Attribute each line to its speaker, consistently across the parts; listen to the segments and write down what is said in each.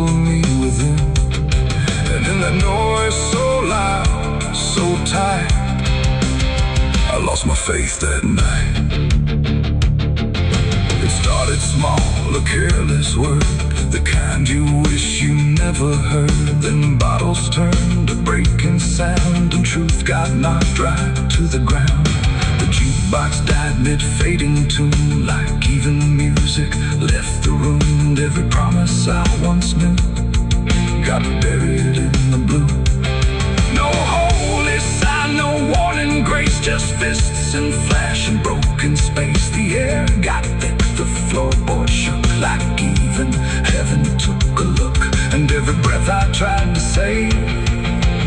Speaker 1: me within, and in that noise so loud, so tight, I lost my faith that night. It started small, a careless word, the kind you wish you never heard. Then bottles turned to breaking sound, and truth got knocked right to the ground. The jukebox died mid-fading tune, like even music left the room. And every promise I once knew got buried in the blue. No holy sign, no warning grace, just fists and flash and broken space. The air got thick, the floorboard shook, like even heaven took a look. And every breath I tried to save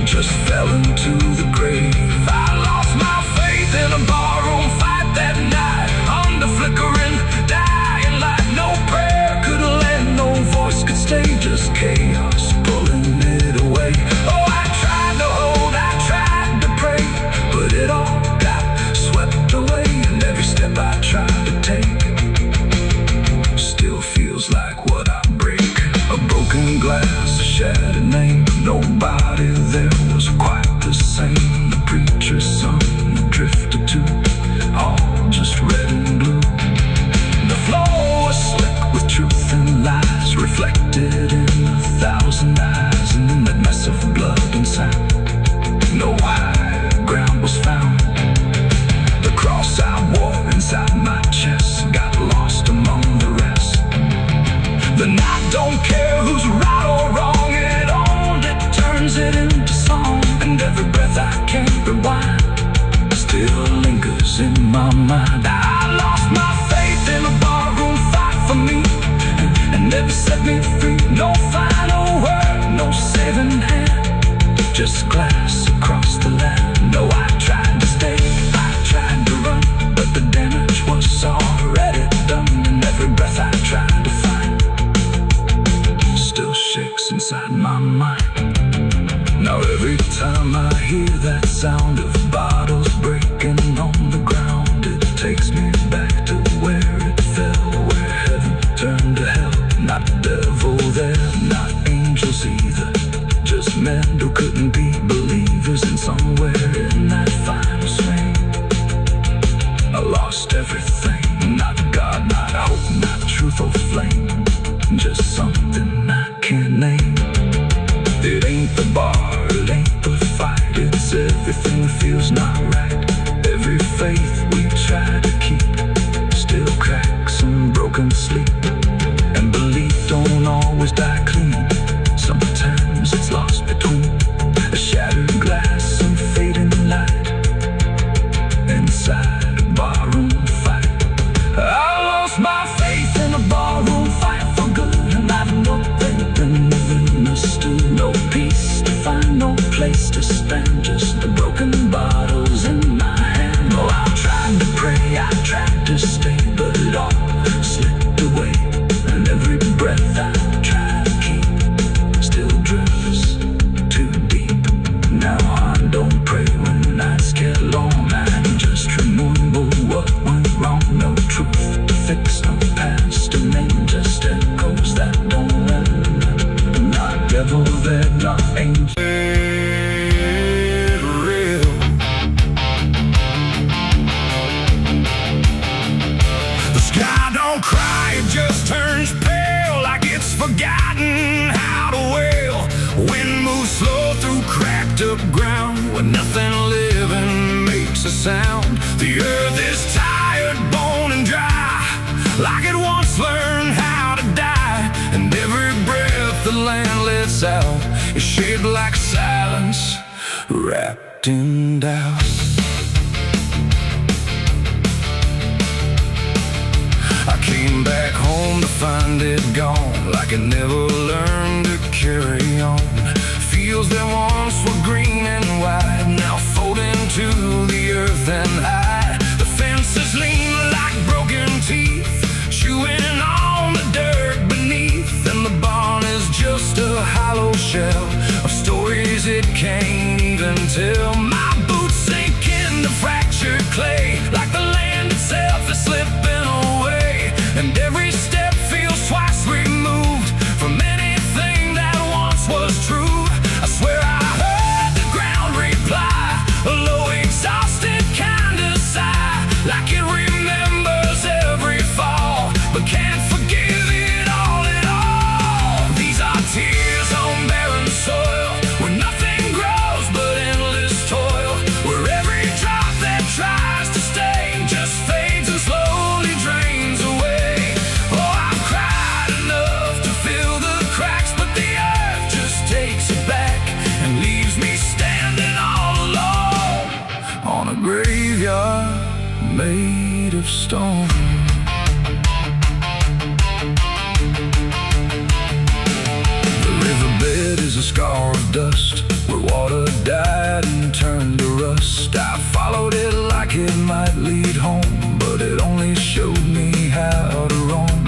Speaker 1: just fell into the grave. I lost my faith in a barroom fight that night, under flickering, dying light. No prayer could land, no voice could stay, just chaos pulling it away. Oh, I tried to hold, I tried to pray, but it all got swept away. And every step I tried to take still feels like what I break. A broken glass, a shattered name, nobody there was quite the same. The preacher's son drifted too, all just red and blue. The floor was slick with truth and lies, reflected in 1,000 eyes. And in that mess of blood and sound, no high ground was found. The cross I wore inside my chest got lost among the rest. Then I don't care who's right or wrong, it only turns it into song. And every breath I can't rewind still lingers in my mind. I lost my faith in a barroom fight for me, and never set me free. No final word, no saving hand, just glass across the land. No, I tried to stay, I tried to run, but the damage was already done. And every breath I tried to find still shakes inside my mind. Now every time I hear that sound of bottles breaking on the ground, it takes me back to where it fell, where heaven turned to hell. Not devil there, not angels either, just men who couldn't be believers. And somewhere in that final swing, I lost everything. Not God, not hope, not truth or flame, just something I can't name. It ain't the bar, it ain't the fight, it's everything that feels not right. Every faith we try to keep still cracks and broken sleep. And belief don't always die clean, sometimes it's lost between a shattered glass and fading light inside a barroom fight. I lost my faith in a barroom fight for good, and I've nothing and never understood. No peace to find, no place to stand, just the broken bottles in my hand. Oh, I tried to pray, I tried to stay, but it all slipped away. And every breath I try to keep still drifts too deep. Now I don't pray when nights get long, I just remember what went wrong. No truth to fix, no past to name, just echoes that don't end. Not devil there, not angel. Cry, it just turns pale, like it's forgotten how to wail. Wind moves slow through cracked up ground, where nothing living makes a sound. The earth is tired, bone and dry, like it once learned how to die. And every breath the land lets out is shaped like silence, wrapped in doubt. I came back home to find it gone, like it never learned to carry on. Fields that once were green and wide, now fold into the earth and hide. The fences lean like broken teeth, chewing on the dirt beneath. And the barn is just a hollow shell of stories it can't even tell. My boots sink into fractured clay, like the land itself is slipping away. And every step feels twice removed from anything of stone. The riverbed is a scar of dust, where water died and turned to rust. I followed it like it might lead home, but it only showed me how to roam.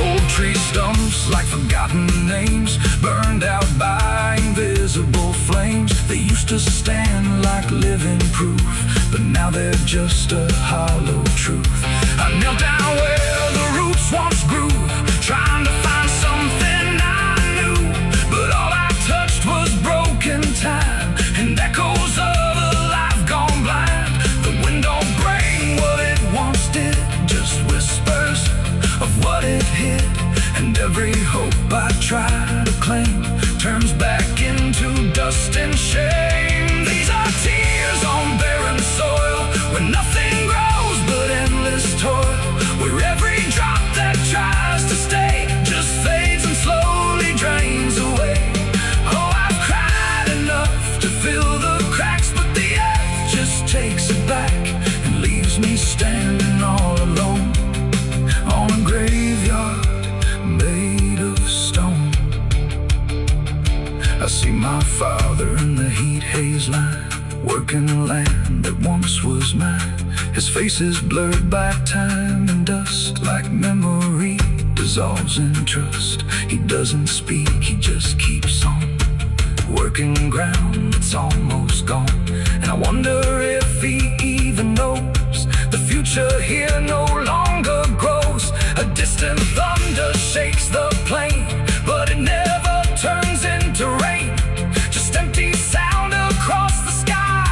Speaker 1: Old tree stumps like forgotten names, burned out by invisible flames. They used to stand like living proof, but now they're just a hollow truth. I knelt down where the roots once grew, trying to find something I knew, but all I touched was broken time and echoes of a life gone blind. The wind don't bring what it once did, just whispers of what it hid, and every hope I try to claim turns back into dust and shame. These are tears on barren soil, where nothing grows but endless toil, where every drop that tries to stay just fades and slowly drains away. Oh, I've cried enough to fill the cracks, but the earth just takes it back and leaves me standing all alone on a graveyard made of stone. I see my father in the heat haze line, working land that once was mine. His face is blurred by time and dust, like memory dissolves in trust. He doesn't speak, he just keeps on working ground that's almost gone. And I wonder if he even knows the future here no longer grows. A distant thunder shakes the plain, but it never turns into rain. Just empty sound across the sky,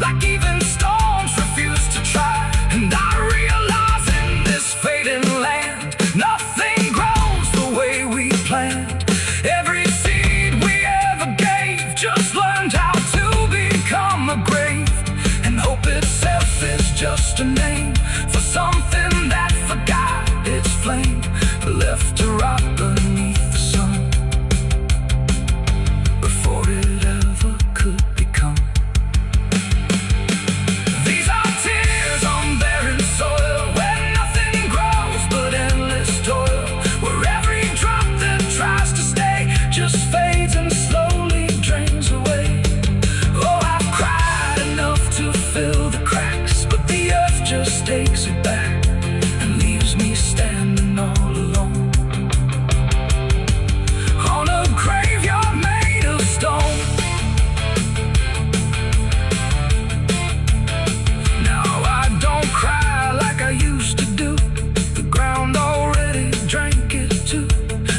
Speaker 1: like even storms refuse to try. And I realize in this fading land, nothing grows the way we planned. Every seed we ever gave just learned how to become a grave, and hope itself is just a name for something that forgot its flame, left to rot beneath the sun before it ever could become. These are tears on barren soil, where nothing grows but endless toil, where every drop that tries to stay just fades and slowly drains away. Oh, I've cried enough to fill the cracks, but the earth just takes it back and leaves me standing all alone on a graveyard made of stone. Now I don't cry like I used to do, the ground already drank it too,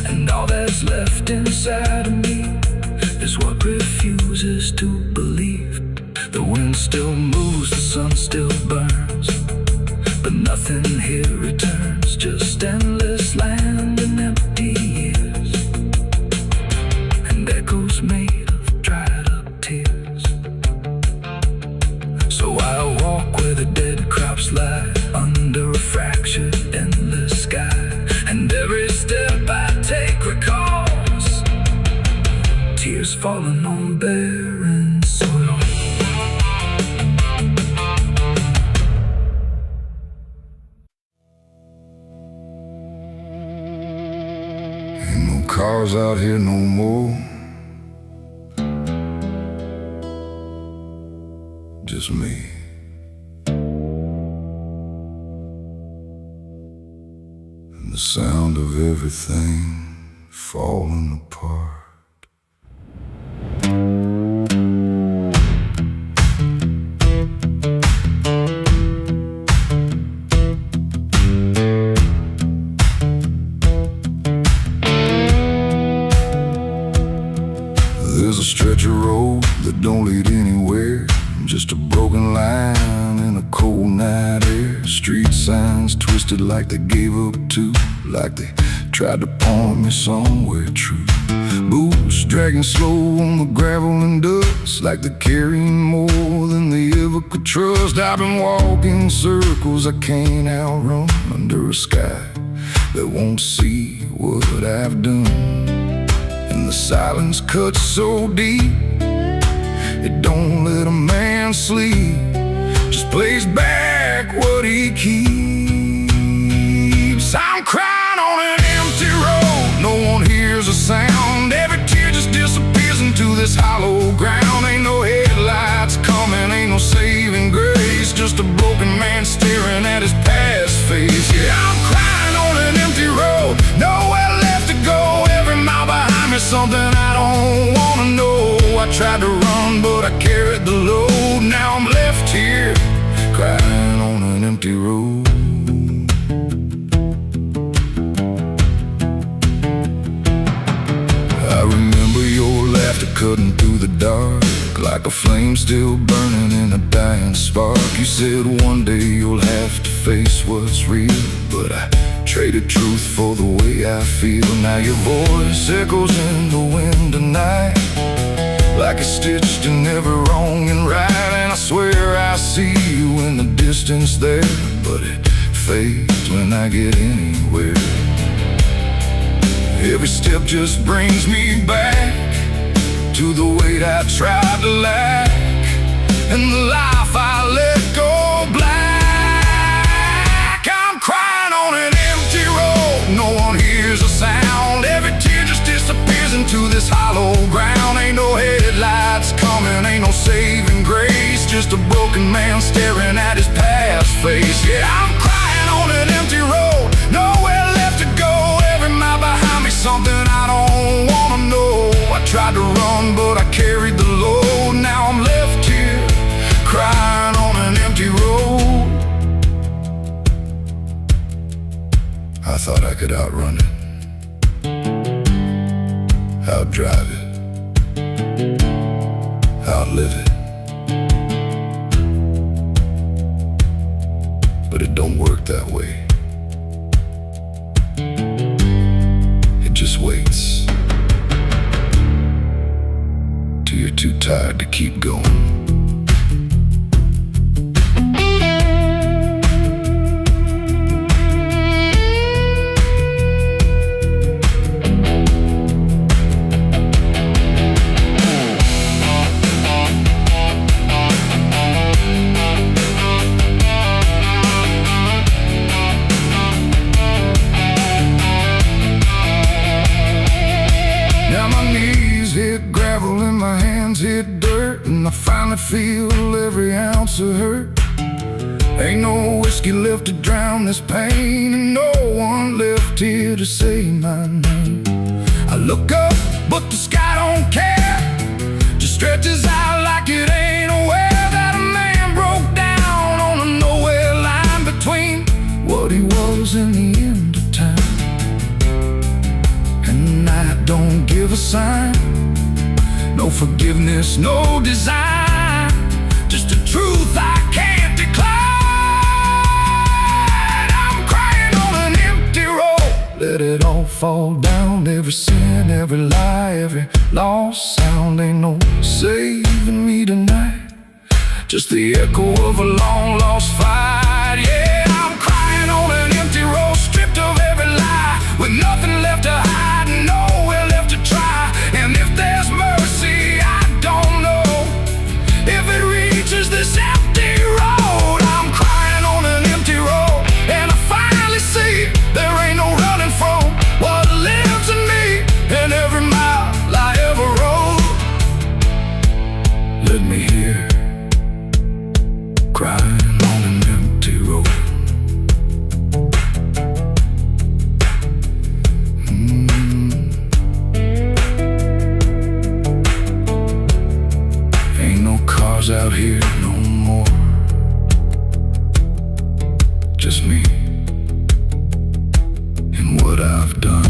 Speaker 1: and all that's left inside of me is what refuses to believe. The wind still moves, the sun still burns, but nothing here returns, just endless land and empty years, and echoes made of dried up tears. So I walk where the dead crops lie, under a fractured endless sky, and every step I take recalls tears falling on barren soil. Cars out here no more, just me. And the sound of everything falling apart. There's a stretch of road that don't lead anywhere, just a broken line in a cold night air. Street signs twisted like they gave up too, like they tried to point me somewhere true. Boots dragging slow on the gravel and dust, like they're carrying more than they ever could trust. I've been walking circles I can't outrun, under a sky that won't see what I've done. And the silence cuts so deep, it don't let a man sleep, just plays back what he keeps. I'm crying on an empty road, no one hears a sound. Every tear just disappears into this hollow ground. Ain't no headlights coming, ain't no saving grace, just a broken man staring at his past face. Yeah, I'm crying on an empty road, nowhere left to go. Every mile behind me, something I don't wanna know. I tried to run, but I carried the load. Now I'm left here, crying on an empty road. I remember your laughter cutting through the dark, like a flame still burning in a dying spark. You said one day you'll have to face what's real, but I traded truth for the way I feel. Now your voice echoes in the wind tonight, like it's stitched in every wrong and right. And I swear I see you in the distance there, but it fades when I get anywhere. Every step just brings me back to the weight I tried to lack, and the life I let go black. I'm crying on an empty road, no one hears a sound. Every tear just disappears into this hollow ground. Ain't no headlights coming, ain't no saving grace, just a broken man staring at his past face. Yeah, I'm crying on an empty road, nowhere left to go. Every mile behind me, something I don't wanna know. I tried to run, but I carried the load. Now I'm left here, crying on an empty road. I thought I could outrun it, outdrive it, outlive it, but it don't work that way. It just waits till you're too tired to keep going. Hit dirt, and I finally feel every ounce of hurt. Ain't no whiskey left to drown this pain, and no one left here to say my name. I look up, but the sky don't care, just stretches out like it ain't aware that a man broke down on a nowhere line between what he was and the end of time. And night don't give a sign, no forgiveness, no design, just a truth I can't decline. I'm crying on an empty road, let it all fall down. Every sin, every lie, every lost sound. Ain't no saving me tonight, just the echo of a long lost fight. Yeah, I'm crying on an empty road, stripped of every lie, with nothing left to hide and nowhere left to try. And if there's mercy, I don't know if it reaches this empty road. I'm crying on an empty road, and I finally see there ain't no running from what lives in me and every mile I ever rode. Let me hear, crying on an empty road. Out here no more, just me and what I've done.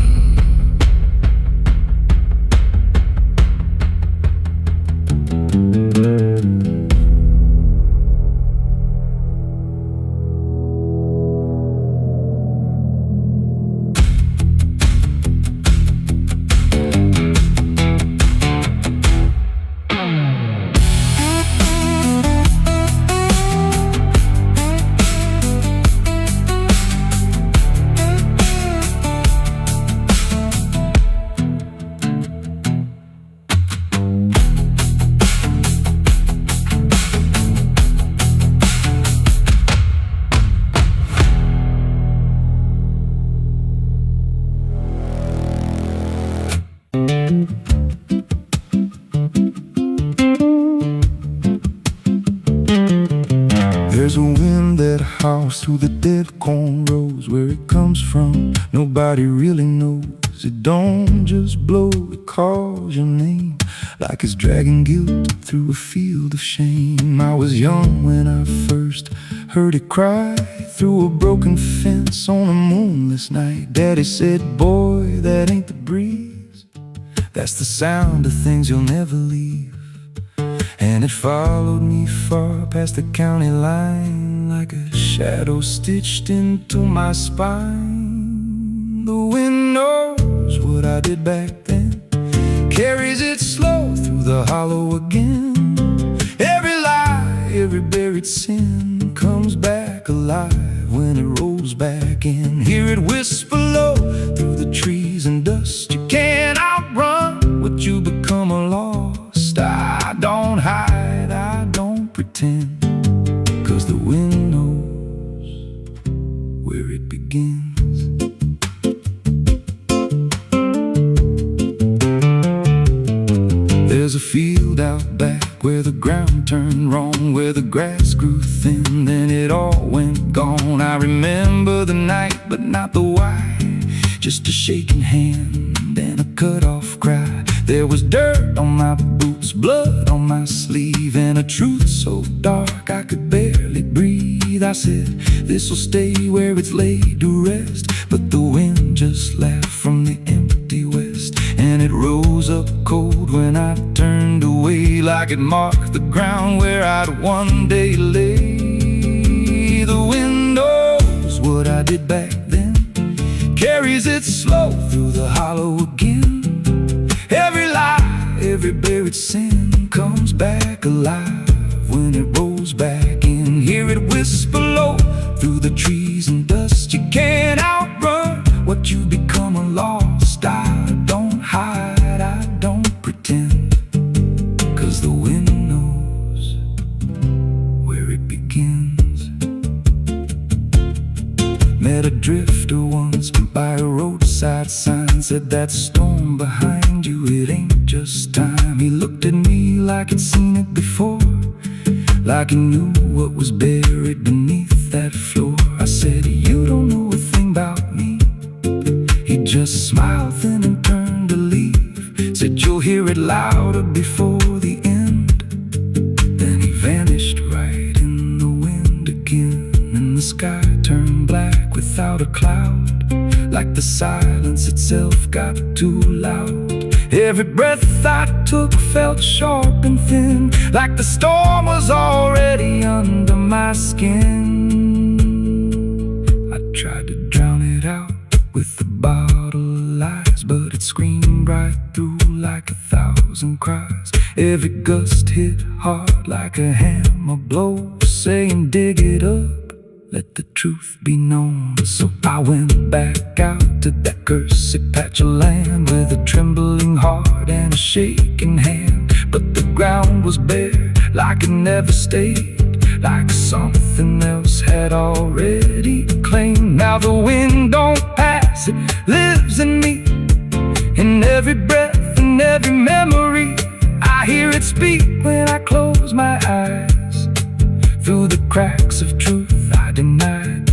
Speaker 1: miles through the dead corn rows. Where it comes from, nobody really knows. It don't just blow, it calls your name, like it's dragging guilt through a field of shame. I was young when I first heard it cry through a broken fence on a moonless night. Daddy said, boy, that ain't the breeze, that's the sound of things you'll never leave. And it followed me far past the county line, like a shadow stitched into my spine. The wind knows what I did back then, carries it slow through the hollow again. Every lie, every buried sin comes back alive when it rolls back in. Hear it whisper low through the trees and dust. You can't outrun what you become lost. I don't hide, I don't pretend, 'cause the wind knows where it begins. There's a field out back where the ground turned wrong, where the grass grew thin, then it all went gone. I remember the night, but not the why, just a shaking hand and a cut-off cry. There was dirt on my boots, blood on my sleeve, and a truth so dark I could barely breathe. I said, this'll stay where it's laid to rest, but the wind just laughed from the empty west, and it rose up cold when I turned away, like it marked the ground where I'd one day lay. The wind knows what I did back then, carries it slow through the hollow again. Every lie, every buried sin comes back alive when it rolls back in. Hear it whisper low through the trees and dust. You can't outrun what you become lost. I don't hide, I don't pretend, 'cause the wind knows where it begins. Met a drifter once by a roadside sign, said that storm behind you, it ain't just time. He looked at me like he'd seen it before, like he knew what was buried beneath that floor. I said, you don't know a thing about me. He just smiled thin and turned to leave, said, you'll hear it louder before the end. Then he vanished right in the wind again, and the sky turned black without a cloud, like the silence itself got too loud. Every breath I took felt sharp and thin, like the storm was already under my skin. I tried to drown it out with a bottle of lies, but it screamed right through like 1,000 cries. Every gust hit hard like a hammer blow, saying dig it up, let the truth be known. So I went back out to that cursed patch of land with a trembling heart and a shaking hand. But the ground was bare, like it never stayed, like something else had already claimed. Now the wind don't pass, it lives in me, in every breath and every memory. I hear it speak when I close my eyes, through the cracks of truth I denied.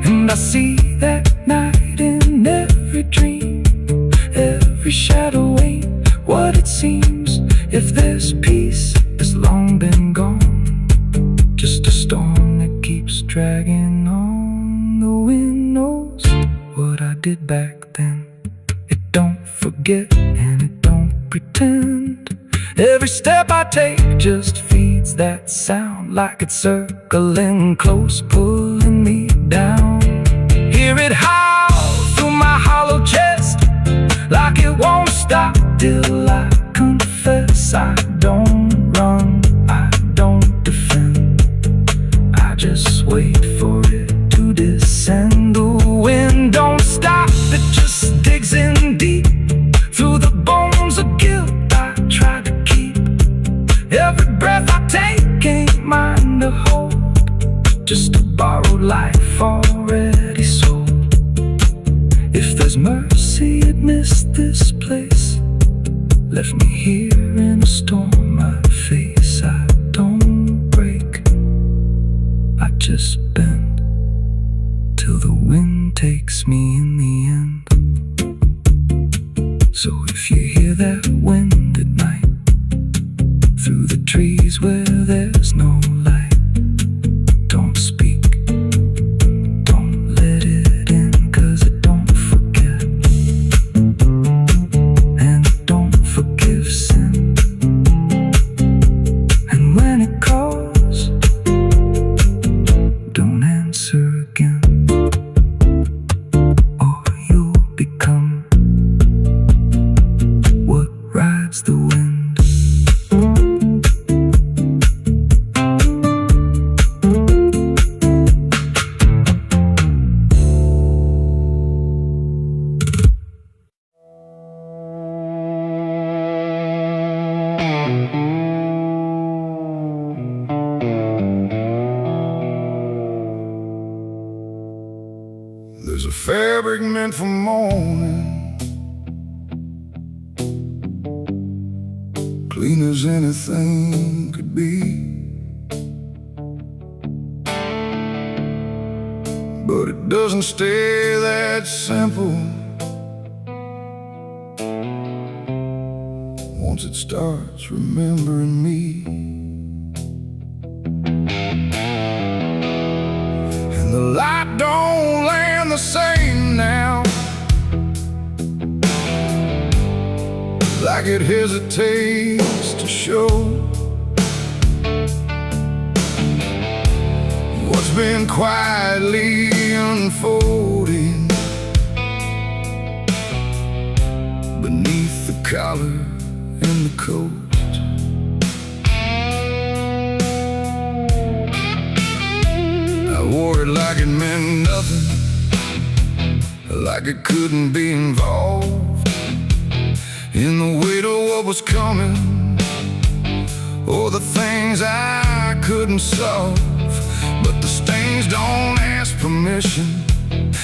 Speaker 1: And I see that night in every dream, every shadow ain't what it seems. If there's peace, it's long been gone, just a storm that keeps dragging on. The wind knows what I did back then. It don't forget and it don't pretend. Every step I take just feeds that sound, like it's circling close, pulling me down. Hear it howl through my hollow chest, like it won't stop till I confess. I don't run, I don't defend, I just wait for it to descend. The wind don't stop, it just digs in deep, through the bones of guilt I try to keep. Every breath I take ain't mine to hold, just a borrowed life already sold. If there's mercy amidst this place, left me here in a storm I face. I don't break, I just bend. So if you hear that wind at night, through the trees where there's no light, don't speak, don't let it in, 'cause it don't forget, and it don't forgive sin. And when it calls, don't answer again, or you'll become what rides the wind.
Speaker 2: There's a fabric meant for mourning, clean as anything could be, but it doesn't stay that simple. Once it starts remembering me, and the light don't land the same now, like it hesitates to show what's been quietly unfolding beneath the collar and the coat. I wore it like it meant nothing, like it couldn't be involved in the weight of what was coming, or the things I couldn't solve. But the stains don't ask permission,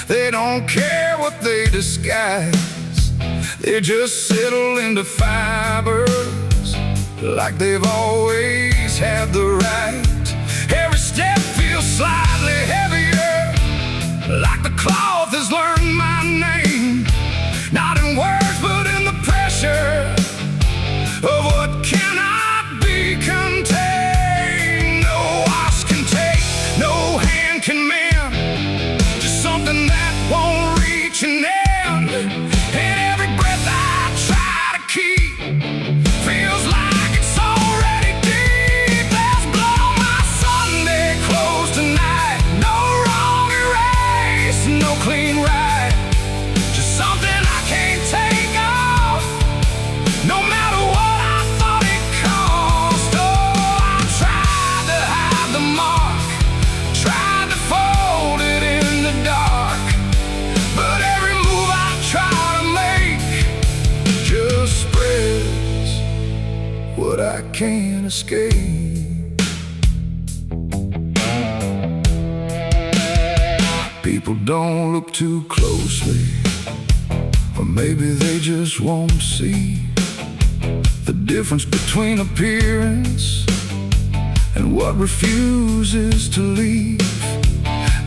Speaker 2: they don't care what they disguise, they just settle into fibers like they've always had the right. Every step feels slightly heavier, like the cloth has learned my name, not in words but in the pressure of what cannot be contained. No wash can take, no hand can mend, just something that won't reach an end. And every breath I try to keep feels like it's already deep. There's blood on my Sunday clothes tonight, no wrong erase, no clean right, just something I can't take off, no matter what I thought it cost. Oh, I tried to hide the mark, tried to fold it in the dark, but every move I try to make just spreads what I can't escape. People don't look too closely, or maybe they just won't see the difference between appearance and what refuses to leave.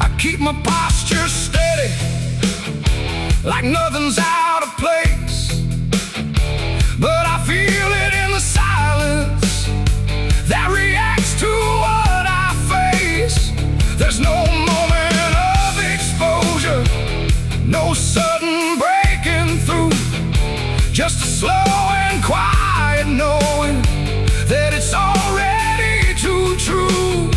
Speaker 2: I keep my posture steady, like nothing's out of place, but I feel it in the silence that reacts to what I face. There's no moment of exposure, no sudden breaking through, just a slow and quiet knowing that it's already too true.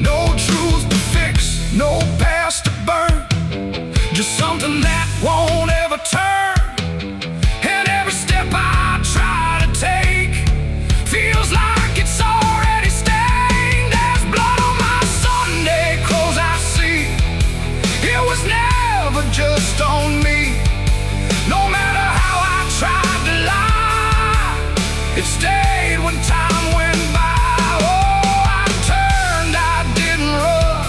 Speaker 2: No truth to fix, no past to burn, just something that won't ever turn. And every step I try to take feels like it's already stained. There's blood on my Sunday clothes I see, it was never just on me. No matter how I tried to lie, it stayed when time went by. Oh, I turned, I didn't run,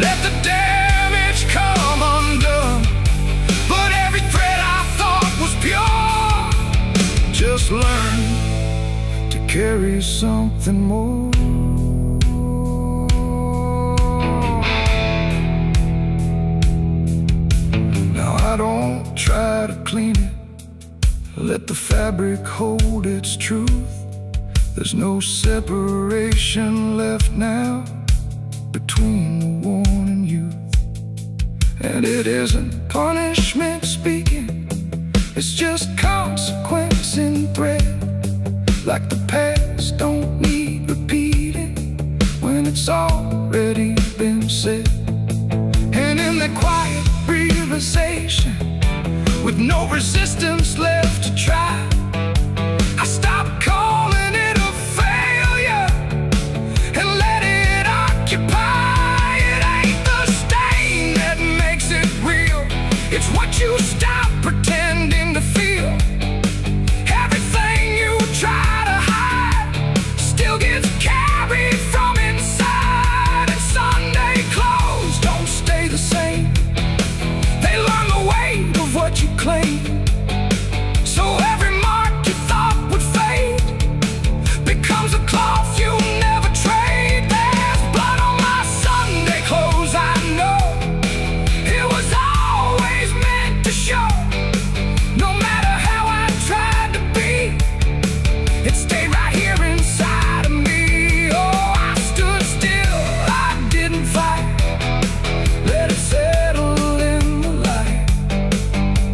Speaker 2: let the damage come undone, but every thread I thought was pure just learned to carry something more. Now I don't try to clean it, Let the fabric hold its truth. There's no separation left now between the worn and youth. And it isn't punishment speaking, it's just consequence in thread. Like the past don't need repeating when it's already been said. And in that quiet realization, with no resistance left to try, I stopped calling it a failure and let it occupy. It ain't the stain that makes it real, it's what you stop pretending to feel. Everything you try to hide still gets carried from inside. And Sunday clothes don't stay the same, they learn the weight of what you claim. So every mark you thought would fade becomes a cloth you never trade. There's blood on my Sunday clothes, I know. It was always meant to show. No matter how I tried to be, it stayed right here inside of me. Oh, I stood still, I didn't fight, let it settle in the light.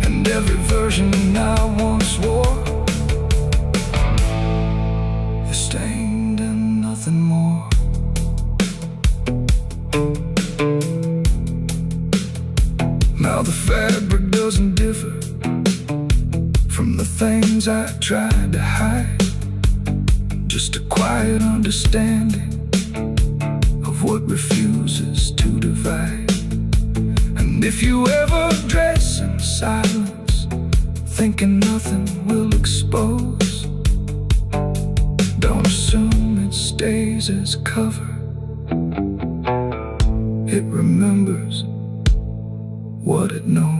Speaker 2: And every version I once wore is stained and nothing more. Now the fabric doesn't differ from the things I tried to hide, just a quiet understanding of what refuses to divide. And if you ever dress in silence, thinking nothing will expose, don't assume it stays as cover. It remembers what it knows.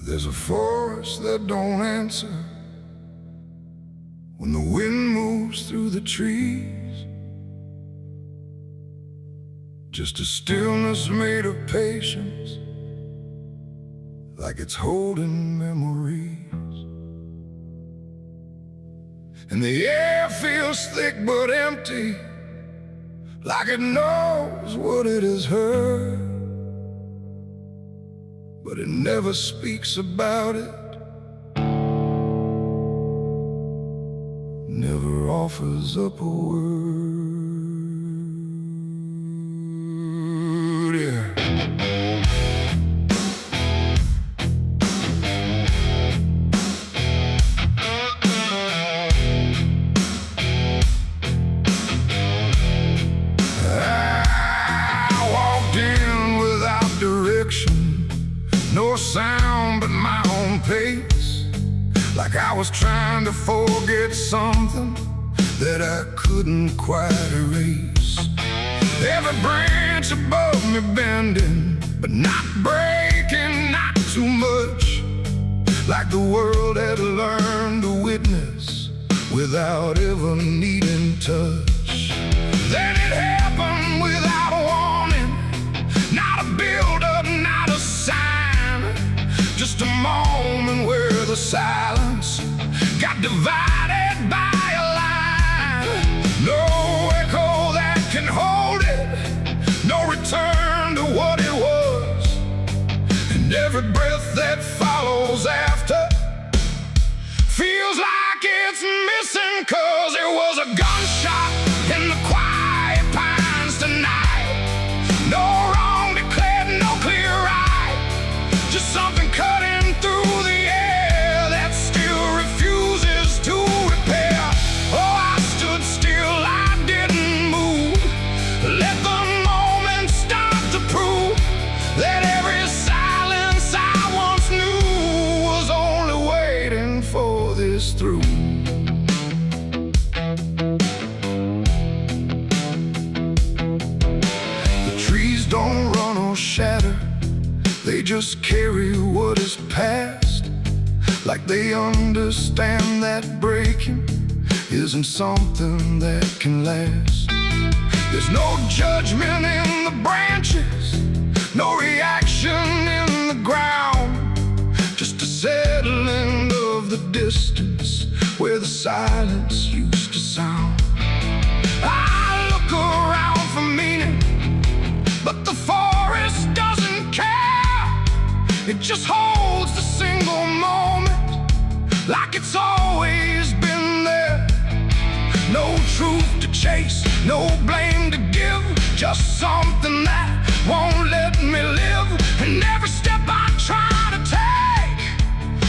Speaker 2: There's a forest that don't answer when the wind moves through the trees. Just a stillness made of patience, like it's holding memories. And the air feels thick but empty, like it knows what it has heard, but it never speaks about it, never offers up a word. Yeah. I walked in without direction, no sound but my own pace, like I was trying to forget something that I couldn't quite erase. Every branch above me bending, but not breaking, not too much, like the world had learned to witness without ever needing touch. Then it happened without a warning, not a build-up, not a sign, just a moment where the silence got divided by a line. No echo that can hold it, no return to what it was, and every breath that follows after feels like it's missing, 'cause it was a gunshot in the quiet pines tonight. No wrong declared, no clear right, just something cutting through the air that still refuses to just carry what is past, like they understand that breaking isn't something that can last. There's no judgment in the branches, no reaction in the ground, just a settling of the distance where the silence used to sound. I look around for meaning, but the forest doesn't care. It just holds the single moment like it's always been there. No truth to chase, no blame to give, just something that won't let me live. And every step I try to take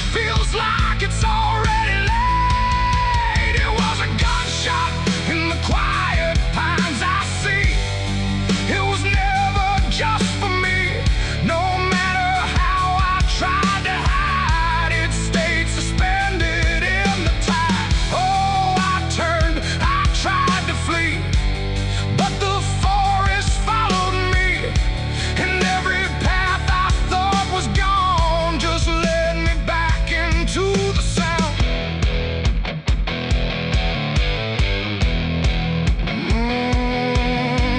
Speaker 2: feels like it's already late. It was a gunshot in the quiet pines I see. It was never just for me. No matter how I tried to hide, it stayed suspended in the tide. Oh, I turned, I tried to flee, but the forest followed me. And every path I thought was gone just led me back into the sound.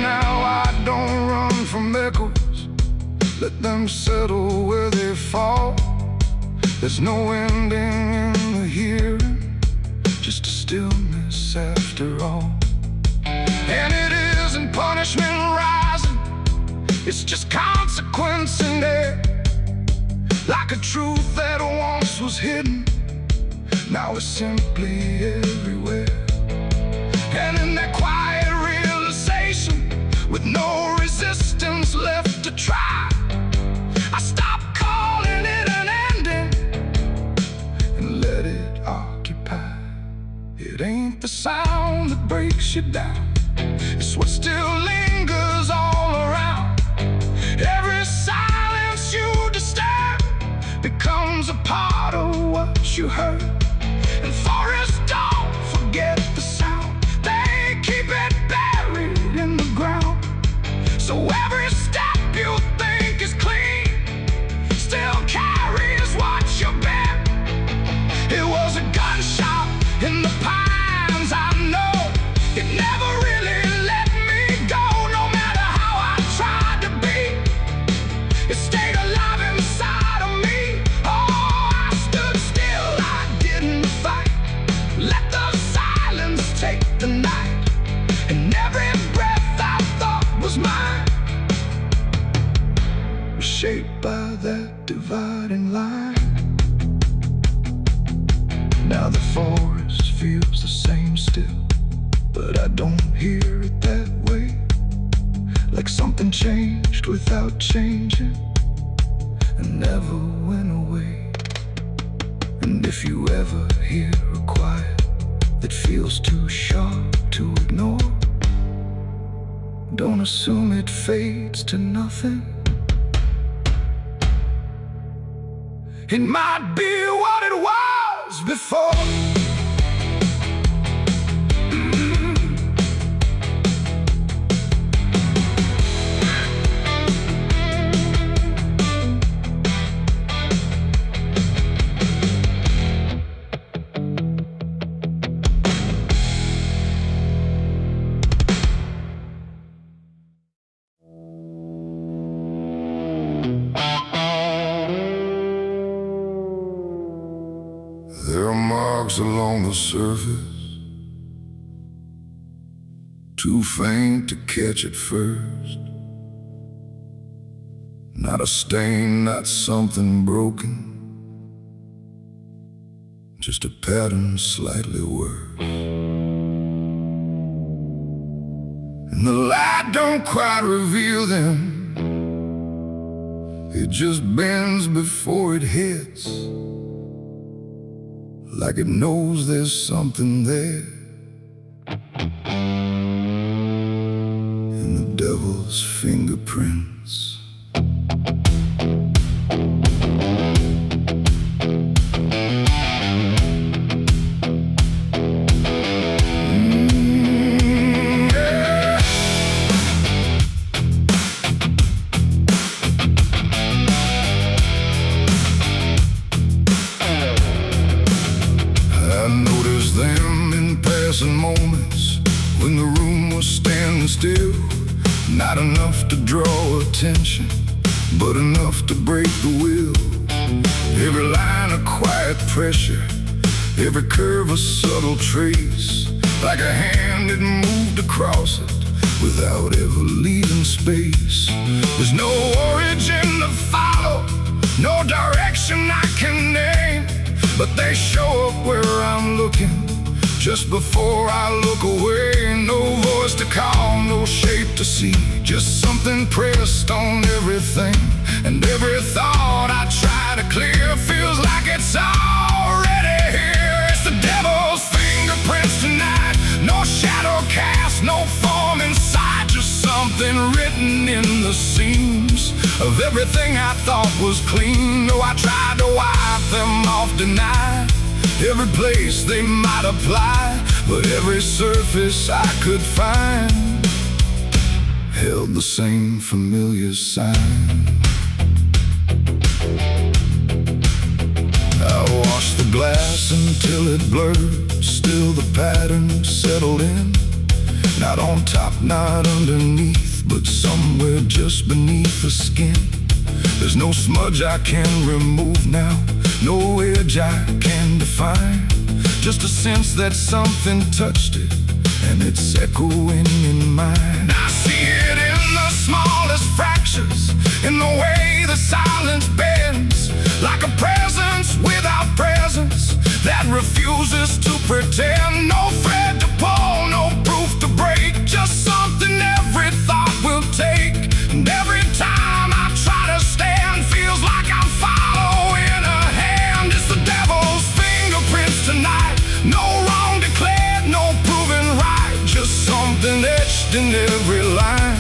Speaker 2: Now I don't run from echoes, let them settle where they fall. There's no ending in the hearing, just a stillness after all. And it isn't punishment rising, it's just consequence in there. Like a truth that once was hidden, now it's simply everywhere. And in that quiet realization, with no resistance left to try, I stopped calling it an ending and let it occupy. It ain't the sound that breaks you down, it's what still lingers all around. Every silence you disturb becomes a part of what you heard. And forests don't forget the sound, they keep it buried in the ground. So every step you think is clean still carries what you bear. It was a gunshot in the pines, I know. It never really let me go. No matter how I tried to be, it stayed alive inside of me. Oh, I stood still, I didn't fight. Let the silence take the night. And every breath I thought was mine was shaped by that dividing line. Now the forest feels the same still, but I don't hear it that way. Like something changed without changing and never went away. And if you ever hear a quiet that feels too sharp to ignore, don't assume it fades to nothing. It might be what it was before. There are marks along the surface, too faint to catch at first. Not a stain, not something broken, just a pattern slightly worse. And the light don't quite reveal them, it just bends before it hits, like it knows there's something there. And the devil's fingerprints. moments when the room was standing still. Not enough to draw attention, but enough to break the will. Every line a quiet pressure, every curve a subtle trace, like a hand that moved across it without ever leaving space. There's no origin to follow, no direction I can name, but they show up where I'm looking just before I look away. No voice to call, no shape to see, just something pressed on everything. And every thought I try to clear feels like it's already here. It's the devil's fingerprints tonight. No shadow cast, no form inside, just something written in the seams of everything I thought was clean. No, I tried to wipe them off, deny every place they might apply, but every surface I could find held the same familiar sign. I washed the glass until it blurred, still the pattern settled in. Not on top, not underneath, but somewhere just beneath the skin. There's no smudge I can remove now, no edge I can define, just a sense that something touched it, and it's echoing in mine. I see it in the smallest fractures, in the way the silence bends, like a presence without presence that refuses to pretend. No thread to pull, no proof to break, just something every thought will take. And every time I try to stand, feels like I'm following a hand. It's the devil's fingerprints tonight. No wrong declared, no proven right, just something etched in every line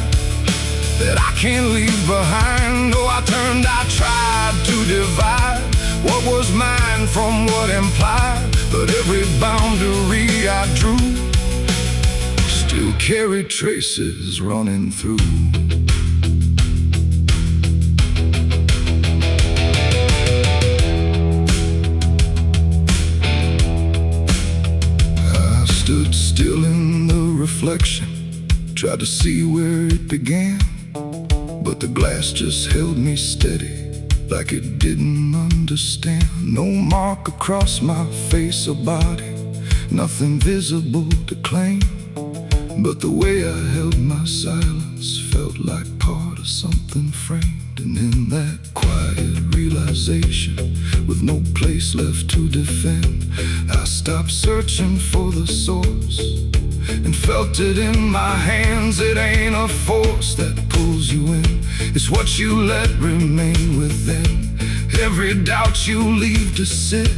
Speaker 2: that I can't leave behind. Oh, I tried to divide what was mine from what implied, but every boundary I drew still carried traces running through. I stood still in the reflection, tried to see where it began, but the glass just held me steady, like it didn't understand. No mark across my face or body, nothing visible to claim, but the way I held my silence felt like part of something framed. And in that quiet realization, with no place left to defend, I stopped searching for the source and felt it in my hands. It ain't a force that pulls you in, it's what you let remain within. Every doubt you leave to sit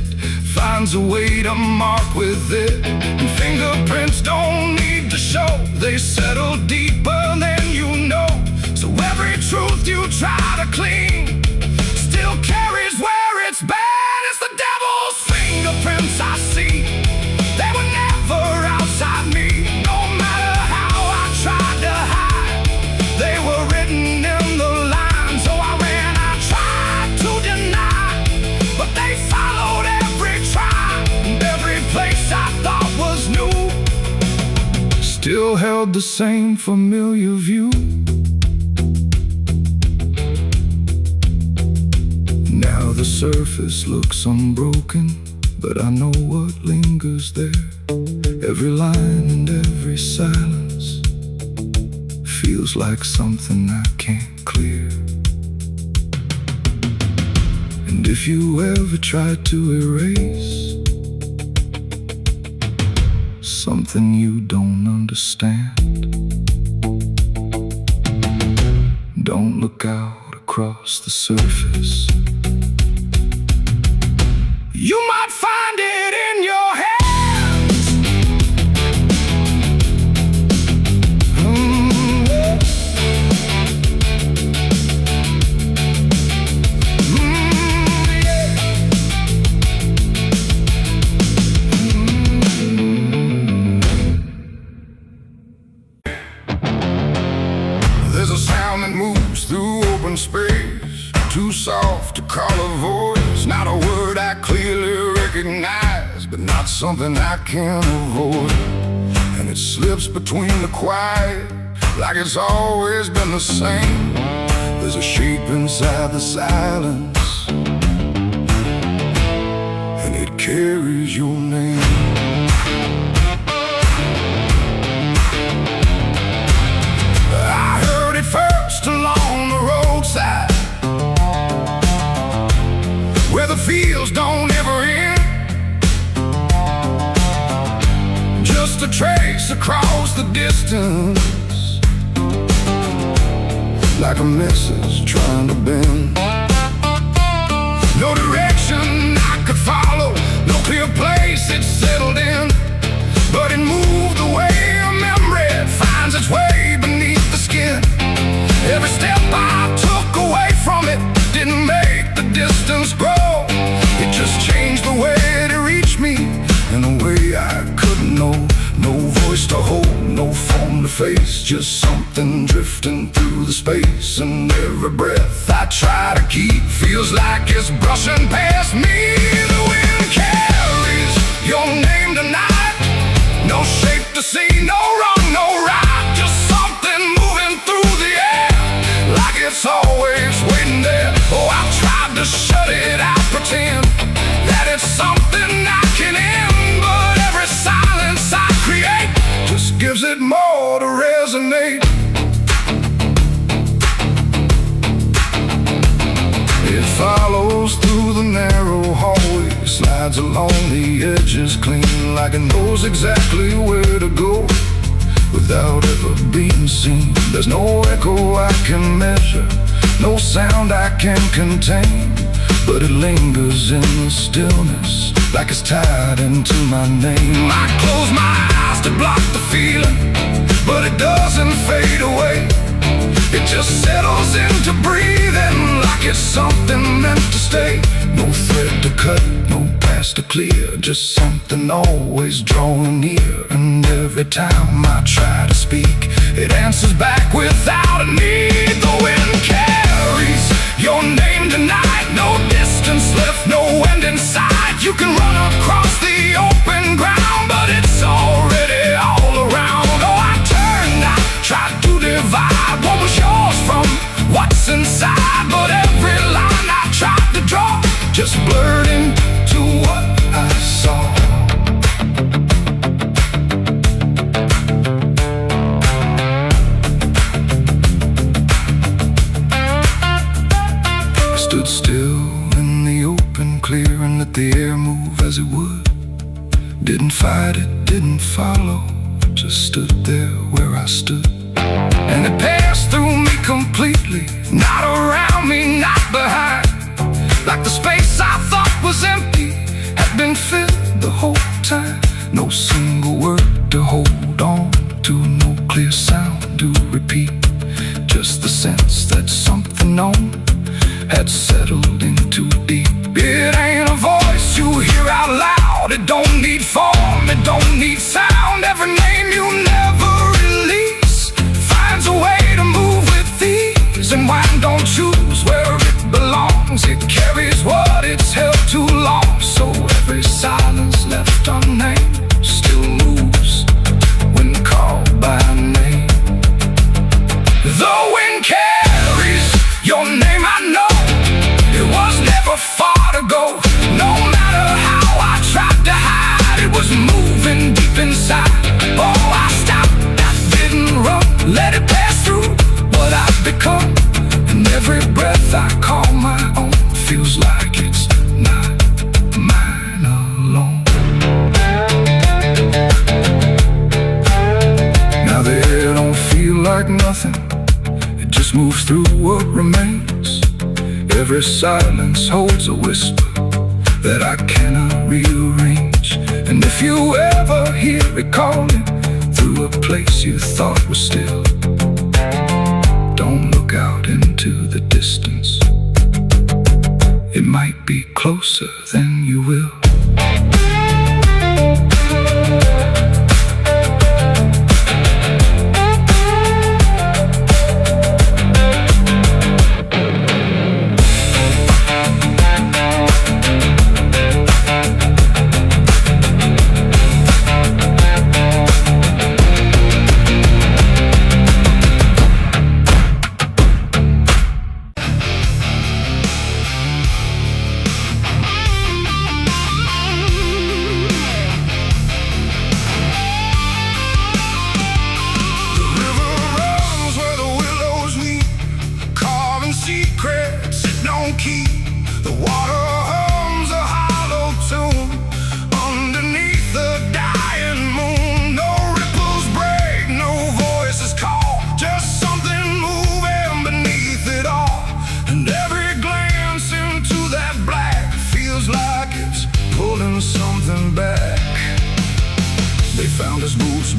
Speaker 2: finds a way to mark with it. And fingerprints don't need to show, they settle deeper than you know. So every truth you try to clean still carries where it's been. It's the devil's fingerprints I see, they were never outside me. No matter how I tried to hide, they were written in the lines. So I ran, I tried to deny, but they followed every try. And every place I thought was new still held the same familiar view. Now the surface looks unbroken, but I know what lingers there. Every line and every silence feels like something I can't clear. And if you ever try to erase something you don't understand, don't look out across the surface. You might find it in your hands. There's a sound that moves through open space, too soft to call a voice. Not a word I clearly recognize, but not something I can avoid. it slips between the quiet like it's always been the same. There's a shape inside the silence, and it carries your name. I heard it first along the roadside, where the fields don't ever end. Just a trace across the distance, like a message trying to bend. No direction I could follow, no clear place it settled in, but it moved the way a memory finds its way beneath the skin. Every step I took away from it didn't make the distance grow. It just changed the way it reached me in a way I couldn't know. No voice to hold, no form to face, just something drifting through the space. And every breath I try to keep feels like it's brushing past me. The wind carries your name tonight, no shape to see, no wrong, no right, just something moving through the air, like it's always waiting there. Oh, I tried to shut it out, pretend that it's something I can end, but every silence I create just gives it more to resonate. It follows through the narrow hallway, slides along the edges clean, like it knows exactly where to go without ever being seen. There's no echo I can measure, no sound I can contain, but it lingers in the stillness, like it's tied into my name. I close my eyes to block the feeling, but it doesn't fade away. It just settles into breathing, like it's something meant to stay. No thread to cut, no path to clear, just something always drawing near. And every time I try to speak, it answers back without a need. The wind carries your name tonight, no distance left, no end in sight. You can run across the open ground, but it's already all around. Oh, I turned, I tried to divide what was yours from what's inside, but every line I tried to draw just blurred into what I saw. I stood still in the open clear and let the air move as it would. Didn't fight it, didn't follow, just stood there where I stood. And it passed through me completely, not around me, not behind. Like the space I thought was empty had been filled the whole time. No single word to hold on to, no clear sound to repeat, just the sense that something known had settled in too deep. It ain't a voice you hear out loud, it don't need form, it don't need sound. Every name you never release finds a way to move with ease, and wine don't choose where it belongs, it carries what it's held too long. So every silence left unnamed still moves when called by name. The wind carries your name, I know it was never far to go. No matter how I tried to hide, it was moving deep inside. Oh, I stopped, I didn't run, let it pass through what I've become. And every breath I call my own feels like it's not mine alone. Now the air don't feel like nothing, it just moves through what remains. Every silence holds a whisper that I cannot rearrange. And if you ever hear it calling through a place you thought was still, don't look out into the distance, it might be closer than you will.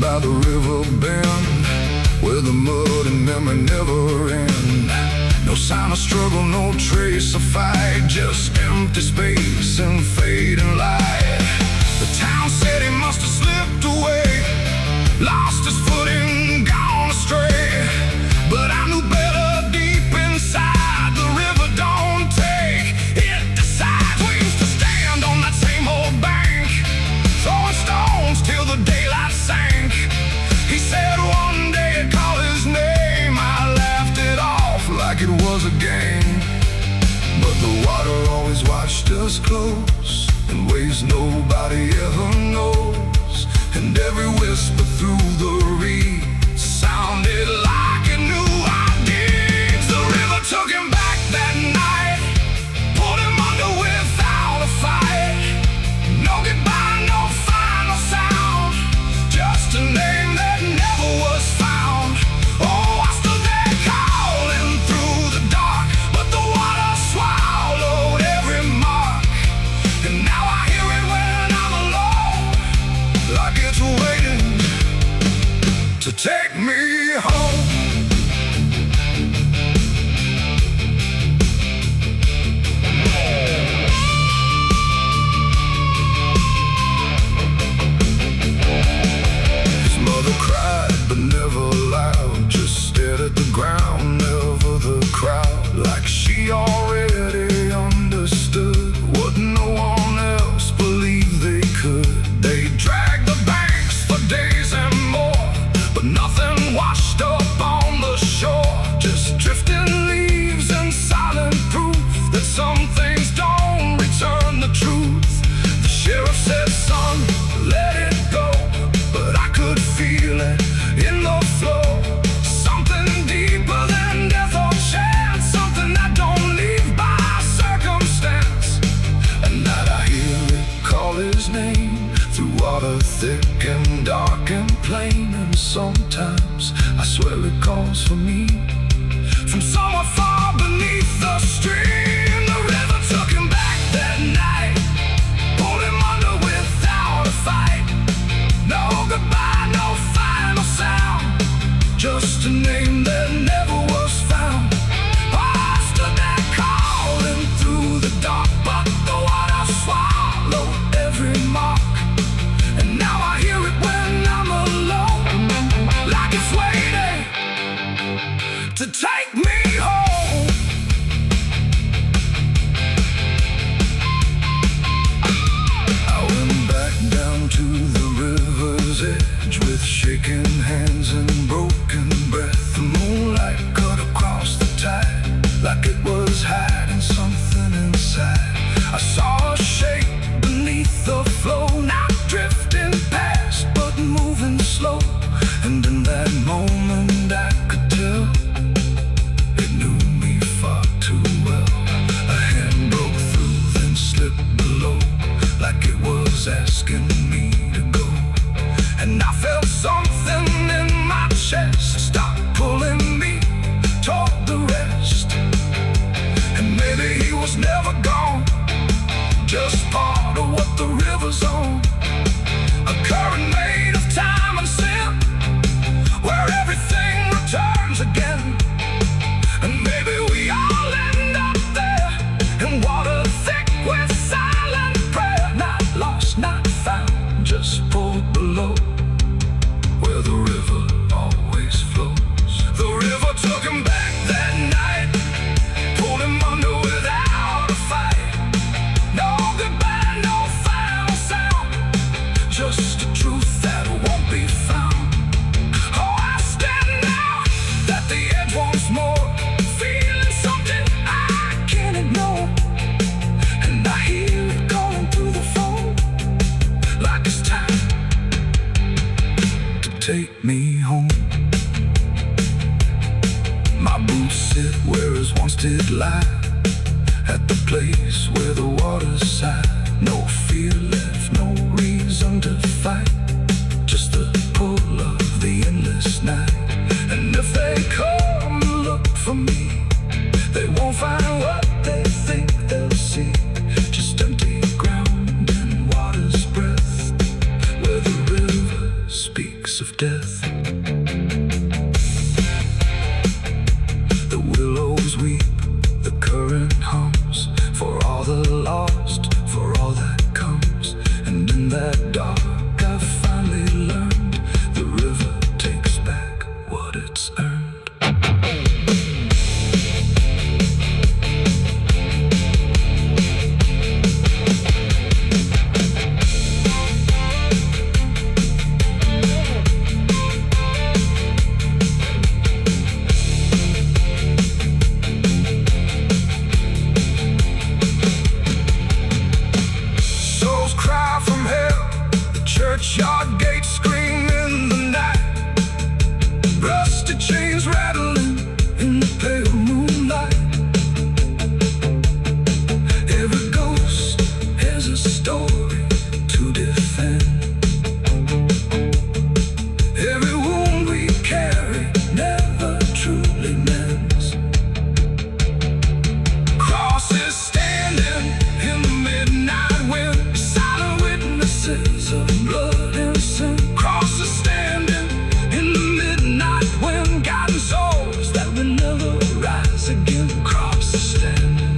Speaker 2: by the river bend, where the mud and memory never end. No sign of struggle, no trace of fight, just empty space and fading light. The town said he must have slipped away, lost his footing, gone astray. But I knew better deep inside, the river don't take, it decides. We used to stand on that same old bank, throwing stones till the daylight sank. He said one day he'd call his name, I laughed it off like it was a game. But the water always watched us close, in ways nobody ever knows. And every whisper through the reeds sounded like it knew our deeds. The river took him back that night, pulled him under without a fight. No goodbye, no final sound, just a name that never was found. Oh, I stood there calling through the dark, but the water swallowed every mark. And now I hear it when I'm alone, like it's waiting to take me home. His mother cried, but never loud, just stared at the ground, never the crowd. Like she already understood what no one else believed they could. They dragged the banks for days and more, but nothing washed up on the shore. Just drifting leaves and silent proof that some things don't return the truth. The sheriff said, son, let it go, but I could feel it in the flow. Something deeper than death or chance, something that don't leave by circumstance. And that I hear it call his name, through water thick and dark and plain. And sometimes I swear it calls for me, from somewhere far beneath the stream. The river took him back that night, pulled him under without a fight. No goodbye, no final sound, just a name that never was found. I stood there calling through the dark, but the water swallowed every mark. And now I hear it when I'm alone, like it's waiting to take me home. I went back down to the river's edge with shaking hands and broken breath. The moonlight cut across the tide, like it was hiding something inside. I saw a shape beneath the flow, not drifting past, but moving slow. And in that moment I could tell it knew me far too well. A hand broke through, then slipped below, like it was asking me to go. And I felt something in my chest stop pulling me toward the rest. And maybe he was never gone, just part of what the river's on. A current made of time and sin, where everything returns again. And maybe we all end up there, in water thick with silent prayer. Not lost, not found, just pulled below, where the river always flows. The river took him back that night, pulled him under without a fight. No goodbye, no final sound, just a truth that won't be found. Oh, I stand now at the edge once more, feeling something I can't ignore. And I hear it calling through the phone, like it's time to take me home. My boots sit where his once did lie, at the place where the water's sigh. No fear left, no reason to fight, just the pull of the endless night. And if they come look for me, they won't find what they think they'll see, just empty ground and water's breath, where the river speaks of
Speaker 1: chains rattling in the pale moonlight. Every ghost has a story to defend. Every wound we carry never truly mends. Crosses standing in the midnight wind, silent witnesses of blood and sin. Crosses standing in the midnight wind, guiding souls that will never rise again. Crosses standing.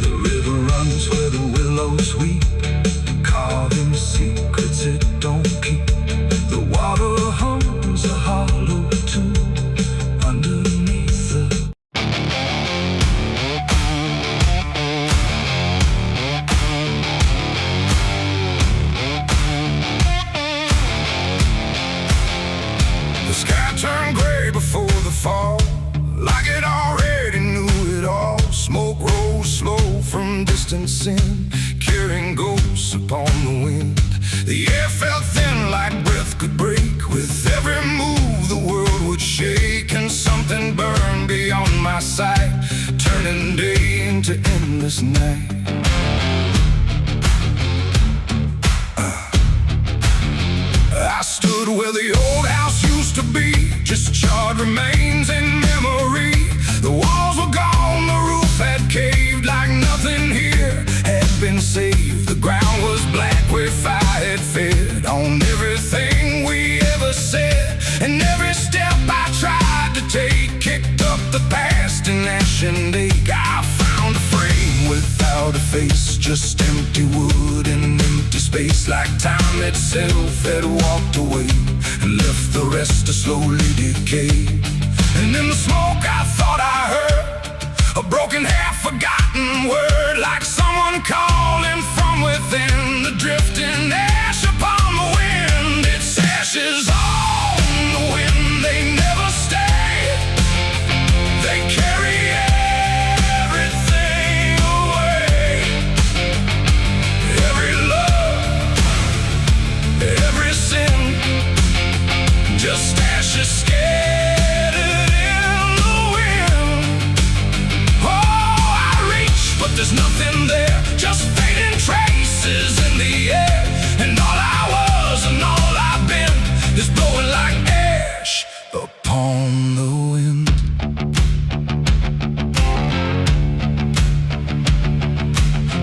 Speaker 1: The river runs where the willows weep, carving secrets it don't keep. The water hums a hollow tune underneath the
Speaker 2: sky turned gray before the fall, like it already knew it all. Smoke rose slow from distance in, carrying ghosts upon the wind. The air felt thin like breath could break. With every move the world would shake, and something burned beyond my sight, turning day into endless night. I stood where the old house used to be, just charred remains in memory. The walls were gone, the roof had caved, like nothing here had been saved. The ground was black where fire had fed on everything we ever said. And every step I tried to take kicked up the past in ash and ache. I found a frame without a face, just empty wood and empty space, like time itself had walked away and left the rest to slowly decay. And in the smoke I thought I heard a broken, half-forgotten word, like someone calling from within. The drifting ash upon the wind, its ashes on the wind, they never stay. They carry everything away. Every love, every sin, just ashes scattered in the wind. Oh, I reach, but there's nothing there, just fading traces in the air. And all I was and all I've been is blowing like ash upon the wind.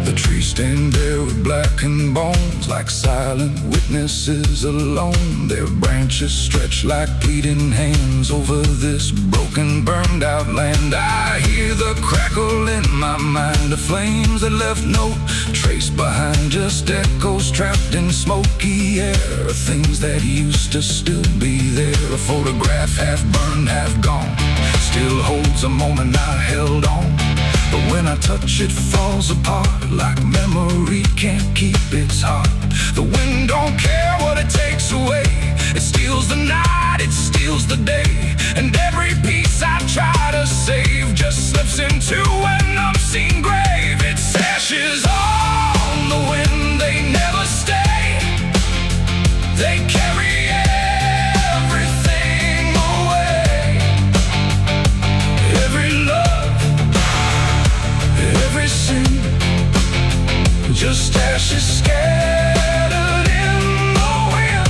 Speaker 2: The trees stand there with blackened bones, like silent witnesses alone. Their branches stretch like pleading hands over this broken, burned out land. I hear the crackle in my mind of flames that left no trace behind, just echoes trapped in smoky air, things that used to still be there. A photograph half burned, half gone, still holds a moment I held on. But when I touch it, falls apart, like memory can't keep its heart. The wind don't care what it takes away, it steals the night, it steals the day. And every piece I try to save just slips into an unseen grave. Its ashes on the wind, they never stay. They carry everything away. Every love, every sin, just ashes scattered in the wind.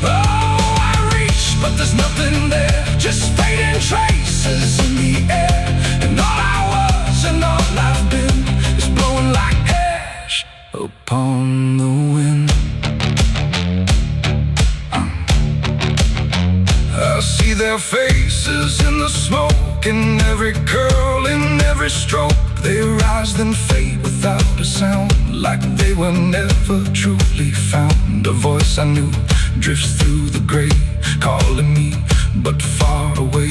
Speaker 2: Oh, I reach, but there's nothing there, just fading traces in the air. And all I was and all I've been is blowing like ash upon the wind. I see their faces in the smoke, in every curl, in every stroke. They rise then fade without a sound, like they were never truly found. A voice I knew drifts through the gray, calling me but far away.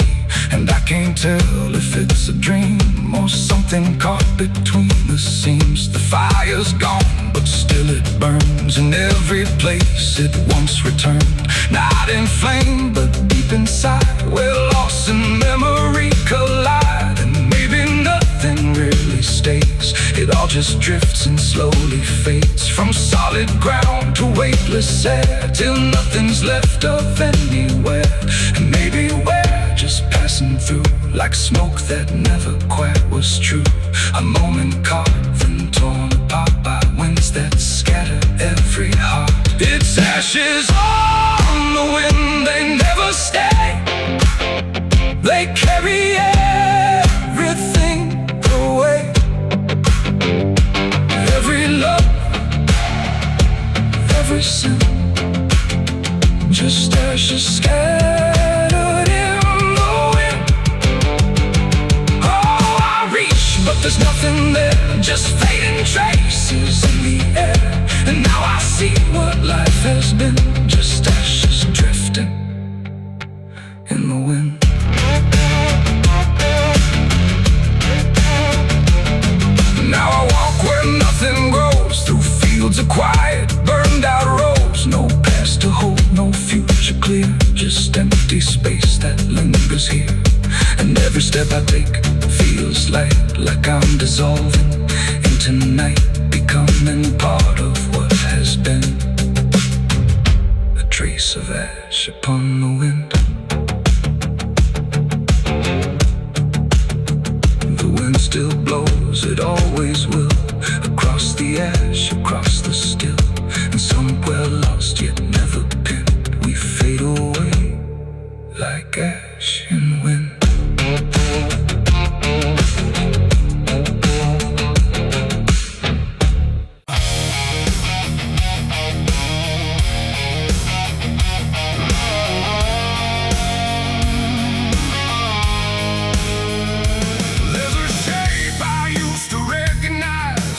Speaker 2: And I can't tell if it's a dream or something caught between the seams. The fire's gone, but still it burns in every place it once returned. Not in flame, but deep inside, where loss and memory collide. And maybe nothing
Speaker 1: really stays. It all just drifts and slowly fades, from solid ground to weightless air, till nothing's left of anywhere. And maybe we're just passing through, like smoke that never quite was true. A moment carved and torn apart by winds that scatter every heart. It's ashes on the wind, they never stay. They carry everything away. Every love, every sin, just ashes scattered in the wind. Oh, I reach, but there's nothing there, just fading traces in the air. And now I see what life has been, just ashes drifting in the wind. Now I walk where nothing grows, through fields of quiet, burned out roads. No past to hold, no future clear, just empty space that lingers here. And every step I take feels like I'm dissolving into night, becoming part of what has been. A trace of ash upon the wind. The wind still blows, it always will, across the ash, across the still. And somewhere lost yet never pinned, we fade away like ash in wind.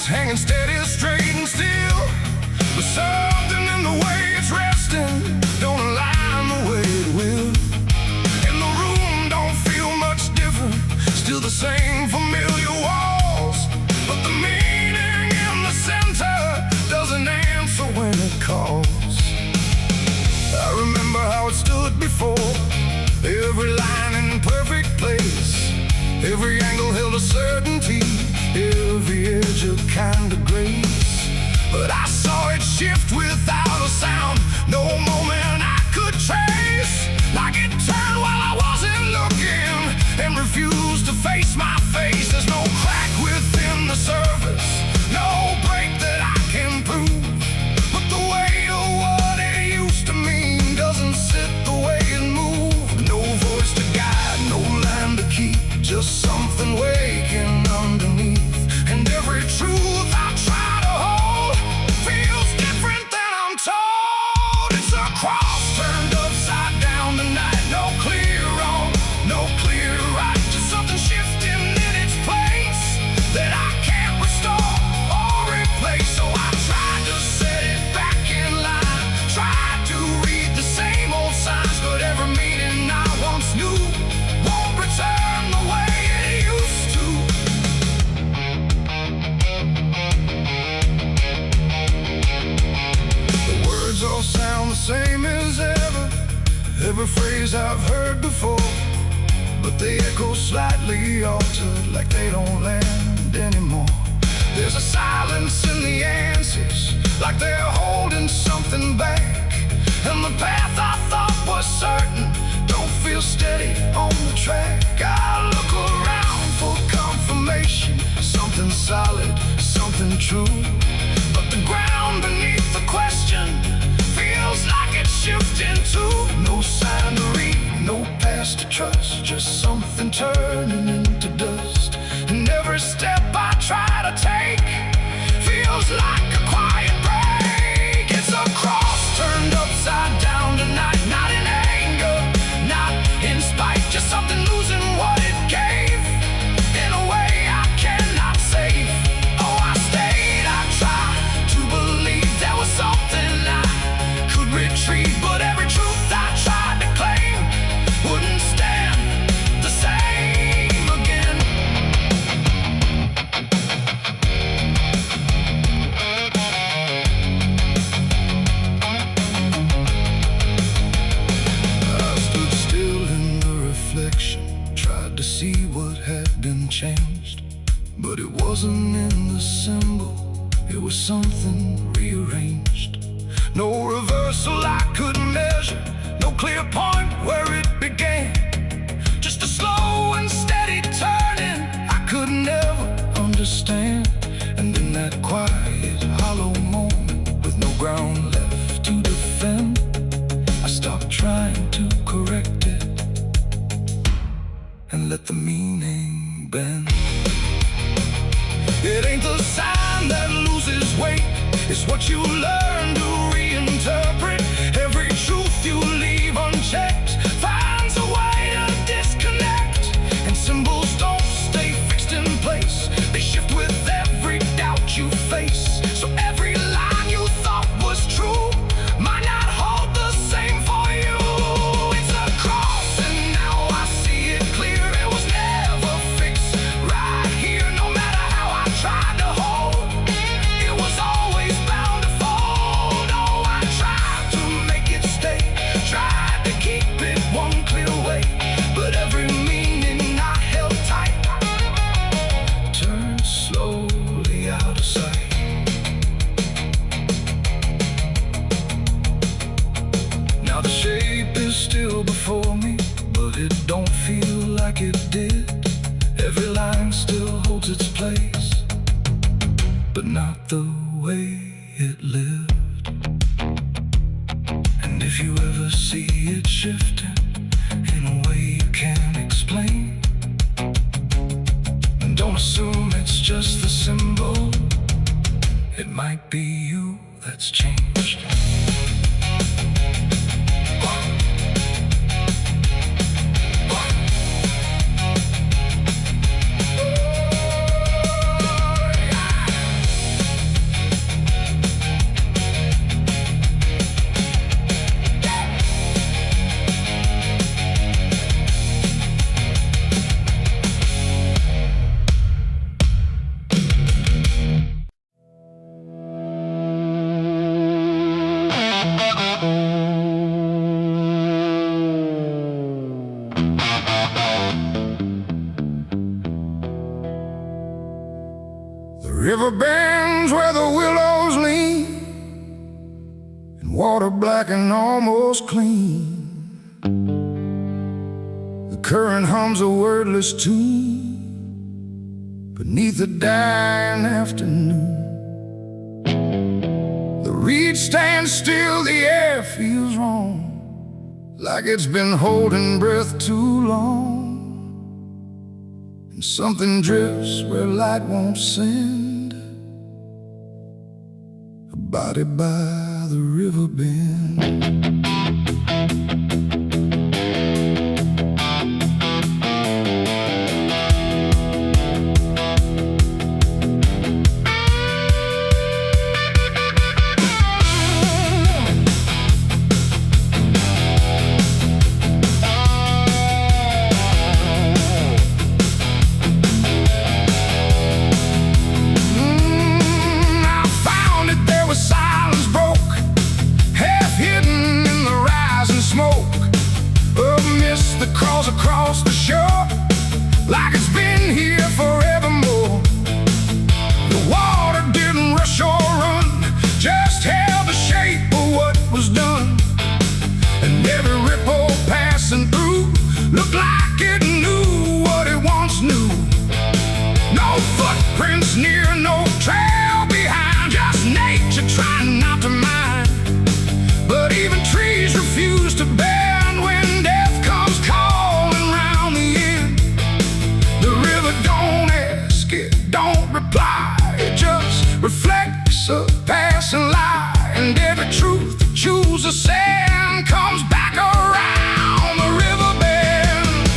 Speaker 2: Hanging steady, straight and still, but something in the way it's resting don't align the way it will. And the room don't feel much different, still the same familiar walls, but the meaning in the center doesn't answer when it calls. I remember how it stood before, every line in perfect place, every angle held a certainty, every edge a kind of grace. But I saw it shift without a sound, no moment I could trace. Like it turned while I wasn't looking, and refused to face my face. There's no crack within the surface, no break that I can prove, but the weight of what it used to mean doesn't sit the way it moved. No voice to guide, no line to keep, just something waking underneath. And every truth I try to hold feels different than I'm told. It's a cross turned upside down tonight. No clear wrong, no clear right, just something shifting in its place that I can't restore or replace. So I tried to set it back in line, tried to read the same old signs, but every meaning I once knew won't return the way it used to. All sound the same as ever, every phrase I've heard before, but they echo slightly altered, like they don't land anymore. There's a silence in the answers, like they're holding something back. And the path I thought was certain don't feel steady on the track. I look around for confirmation, something solid, something true, but the ground beneath the question feels like it's shifting too. No sign to read, no past to trust, just something turning into dust. And every step I try to take feels like a quiet break. It's a cross turned upside down tonight, not in anger, not in spite, just something losing what it gave in a way I cannot save. Oh, I stayed, I tried to believe there was something I could retreat, but every truth I tried to claim wouldn't stand the same
Speaker 1: But it wasn't in the symbol, it was something rearranged. No reversal I could measure, no clear point where it began. Just a slow and steady turning I could never understand. And in that quiet, hollow moment, with no ground left to defend, I stopped trying to correct it and let the meaning bend. It ain't the sign that loses weight, it's what you learn to reinterpret. Every truth you leave unchecked finds a way to disconnect. And symbols don't stay fixed in place, they shift with every doubt you face. So every line you thought was true might not hold the same for you. It's a cross and now I see it clear. It was never fixed right here, no matter how I tried to hold. It was always bound to fold. Oh, I tried to make it stay, tried to keep it one clear way, but every meaning I held tight turned slowly out of sight. Now the shape is still before me, but it don't feel like it did. Every line still holds its place, but not the way it lived. And if you ever see it shifting in a way you can't explain, don't assume it's just the symbol, it might be you that's changed.
Speaker 2: The river bends where the willows lean, and water black and almost clean. The current hums a wordless tune beneath the dying afternoon. The reed stands still, the air feels wrong, like it's been holding breath too long. And something drifts where light won't send, a body by the river bend. Across the shore, like it's been here forevermore. The water didn't rush or run, just held the shape of what was done. And every ripple passing through looked like it knew what it once knew. No footprints near, no trail behind, just nature trying not to mind. But even trees refuse to bend when death comes calling round the end. The river don't ask, it don't reply, it just reflects a passing lie. And every truth that chooses sand comes back around the river bend.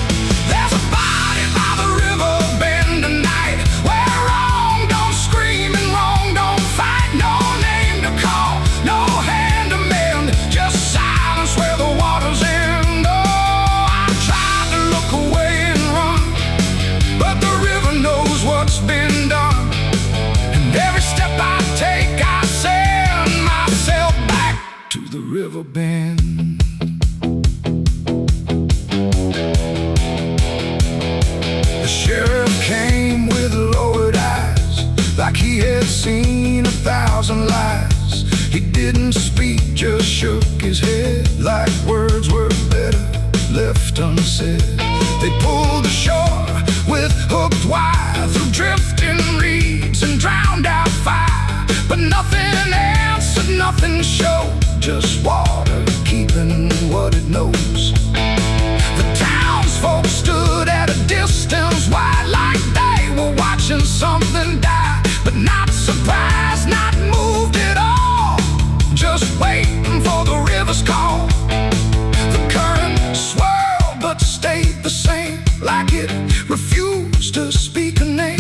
Speaker 2: There's a body by the river bend tonight, where wrong don't scream and wrong don't fight. No name to call, no hand to mend, just silence where the waters end. Oh, I tried to look away and run, but the river knows what's been done. And every step I take, I send myself back to the river bend. The sheriff came with lowered eyes. and lies. He didn't speak, just shook his head like words were better left unsaid. They pulled ashore with hooked wire through drifting reeds and drowned out fire, but nothing answered, nothing showed, just water keeping what it knows. The townsfolk stood at a distance wide, like they were watching something die, but not surprised, not moved at all, just waiting for the river's call. The current swirled but stayed the same, like it refused to speak a name,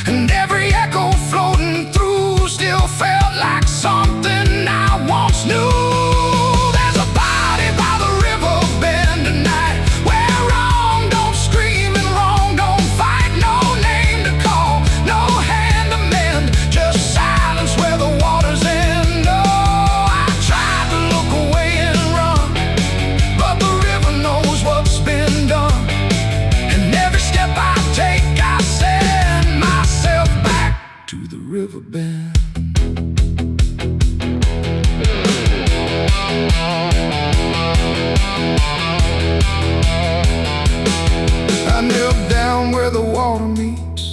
Speaker 2: and every echo floating through still felt like something I once knew. There's a body by the river bend tonight, where wrong don't scream and wrong don't fight. No name to call, no hand to mend, just silence where the waters end. Oh, I tried to look away and run, but the river knows what's been done, and every step I take I send myself back to the river bend. I knelt down where the water meets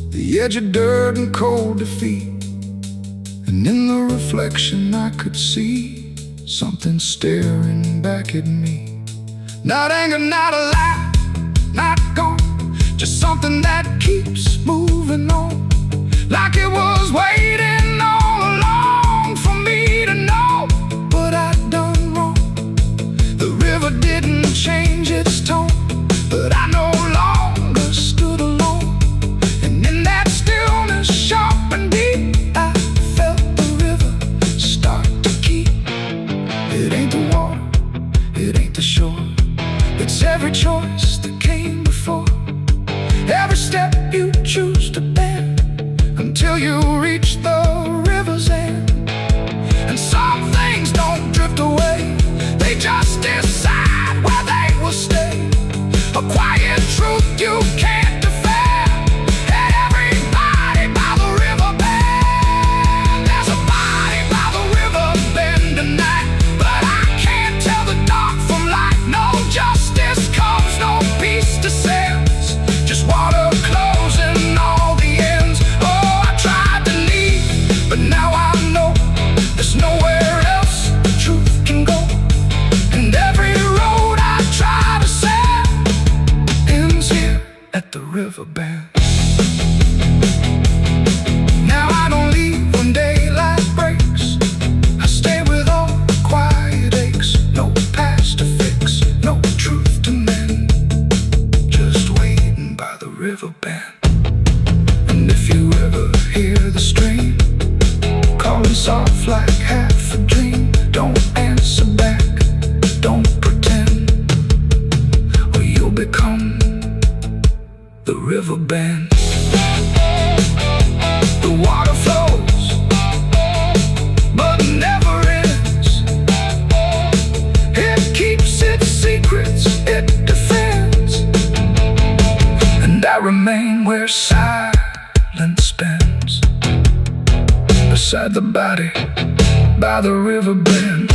Speaker 2: the edge of dirt and cold defeat, and in the reflection I could see something staring back at me. Not anger, not a lie, not gone, just something that keeps moving on, like it was waiting all along for me to know what I'd done wrong. The river didn't change its tone, but I no longer stood alone, and in that stillness sharp and deep, I felt the river start to keep. It ain't the water, it ain't the shore, it's every choice that came before, every step you choose to bend, until you reach the river's end. And some things don't drift away, they just decide where they will stay. A quiet truth you can't defend, and everybody by the river bend. There's a body by the river bend tonight, but I can't tell the dark from light. No justice comes, no peace descends, just water closing all the ends. Oh, I tried to leave, but now I know there's nowhere else the truth can go, and every road I try to set ends here at the river bend. Now I don't leave when daylight breaks, I stay with all the quiet aches. No past to fix, no truth to mend, just waiting by the river bend. And if you ever hear the stream calling soft like half a dream, don't answer back, don't pretend, or you'll become the river bend. The water flows, but never ends. It keeps its secrets, it defends, and I remain where silence bends, beside the body by the river bend.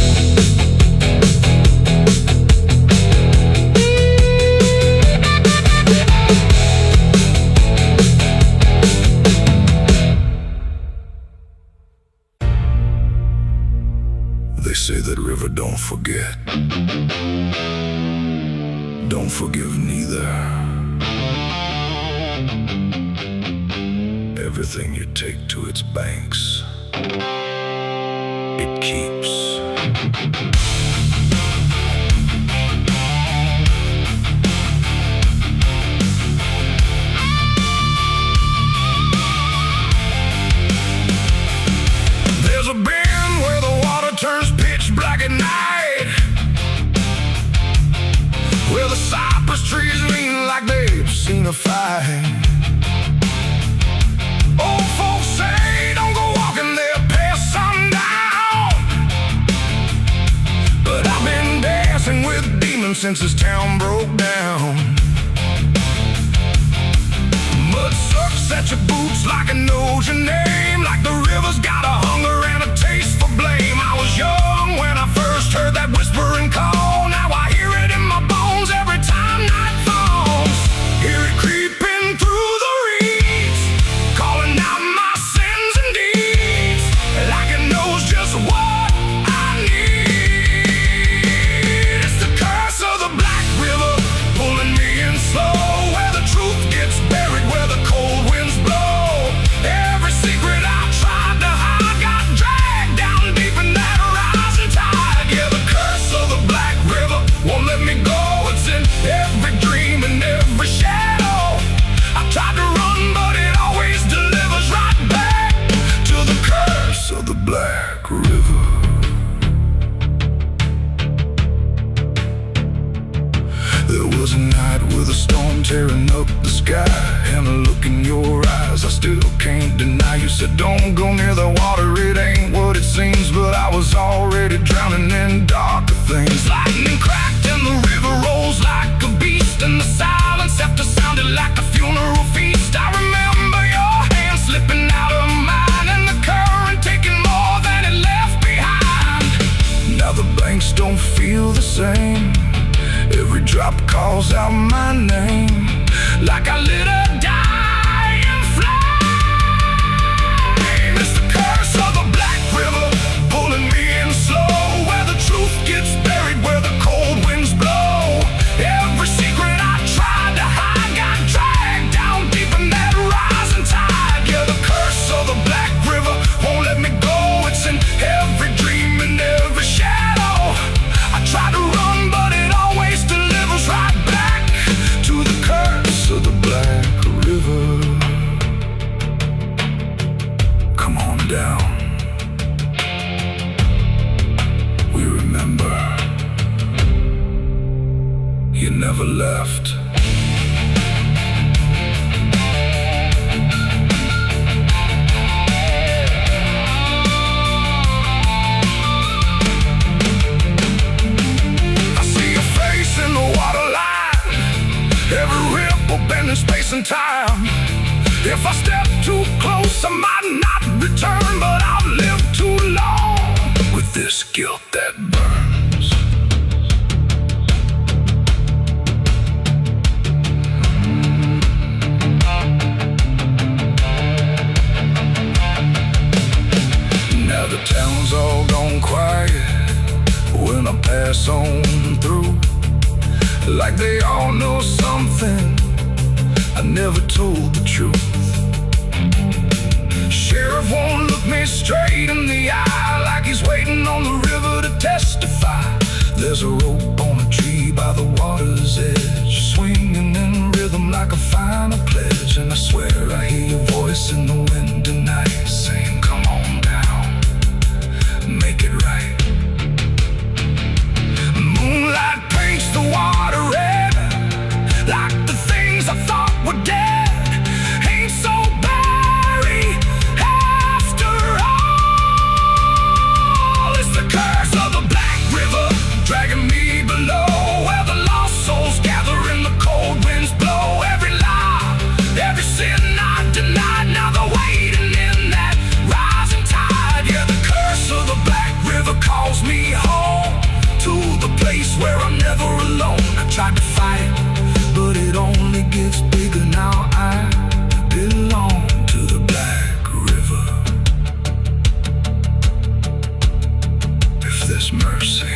Speaker 2: They say that river don't forget, don't forgive neither. Everything you take to its banks, it keeps. There's a bend where the water turns pitch black at night, where the cypress trees lean like they've seen a fight. Old folks say don't go walking there past sundown, but I've been dancing with demons since this town broke down. Mud sucks at your boots like it knows your name, like the river's got a hunger and a taste for blame. I was young when I first heard that whispering call. Now I hear it in my bones every time night falls. Hear it creeping through the reeds, calling out my sins and deeds, like it knows just what I need. It's the curse of the Black River, pulling me in slow, where the truth gets buried, where the cold winds blow. Every secret I tried to hide got dragged down deep in that rising tide. Yeah, the curse of the Black River won't let me go. It's in every dream and every shadow. I tried to run, but it always delivers right back to the curse of the Black River. There was a night with a storm tearing up the sky, and a look in your eyes I still can't deny. You said don't go near the water, it ain't what it seems, but I was already drowning in darker things. Lightning cracked and the river rolls like a beast, and the silence after sounded like a funeral feast. I remember your hand slipping out of mine, and the current taking more than it left behind. Now the banks don't feel the same, every drop calls out my name, like I lit a dying flame. It's the curse of the Black River, pulling me in slow, where the truth gets buried, where the cold winds blow. Every secret I tried to hide got dragged down deep in that rising tide. Yeah, the curse of the Black River won't let me go. It's in every dream and every shadow. I try to run, but it always delivers right back to the curse of the Black River. Come on down, we remember you never left. I see your face in the waterline, every ripple bending space and time. If I step too close, I might not return, but I've lived too long with this guilt that burns. Now the town's all gone quiet when I pass on through, like they all know something I never told the truth. Sheriff won't look me straight in the eye, like he's waiting on the river to testify. There's a rope on a tree by the water's edge, swinging in rhythm like a final pledge. And I swear I hear your voice in the wind tonight, saying come on down, make it right. Moonlight paints the water red, like the things I thought were dead ain't so buried after all. It's the curse of the Black River, dragging me below, where the lost souls gather and the cold winds blow. Every lie, every sin I denied, now they're waiting in that rising tide. Yeah, the curse of the Black River calls me home, to the place where I'm never alone. I tried to fight, but it only gets bigger now. I belong to the Black River. If there's mercy,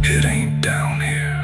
Speaker 2: it ain't down here.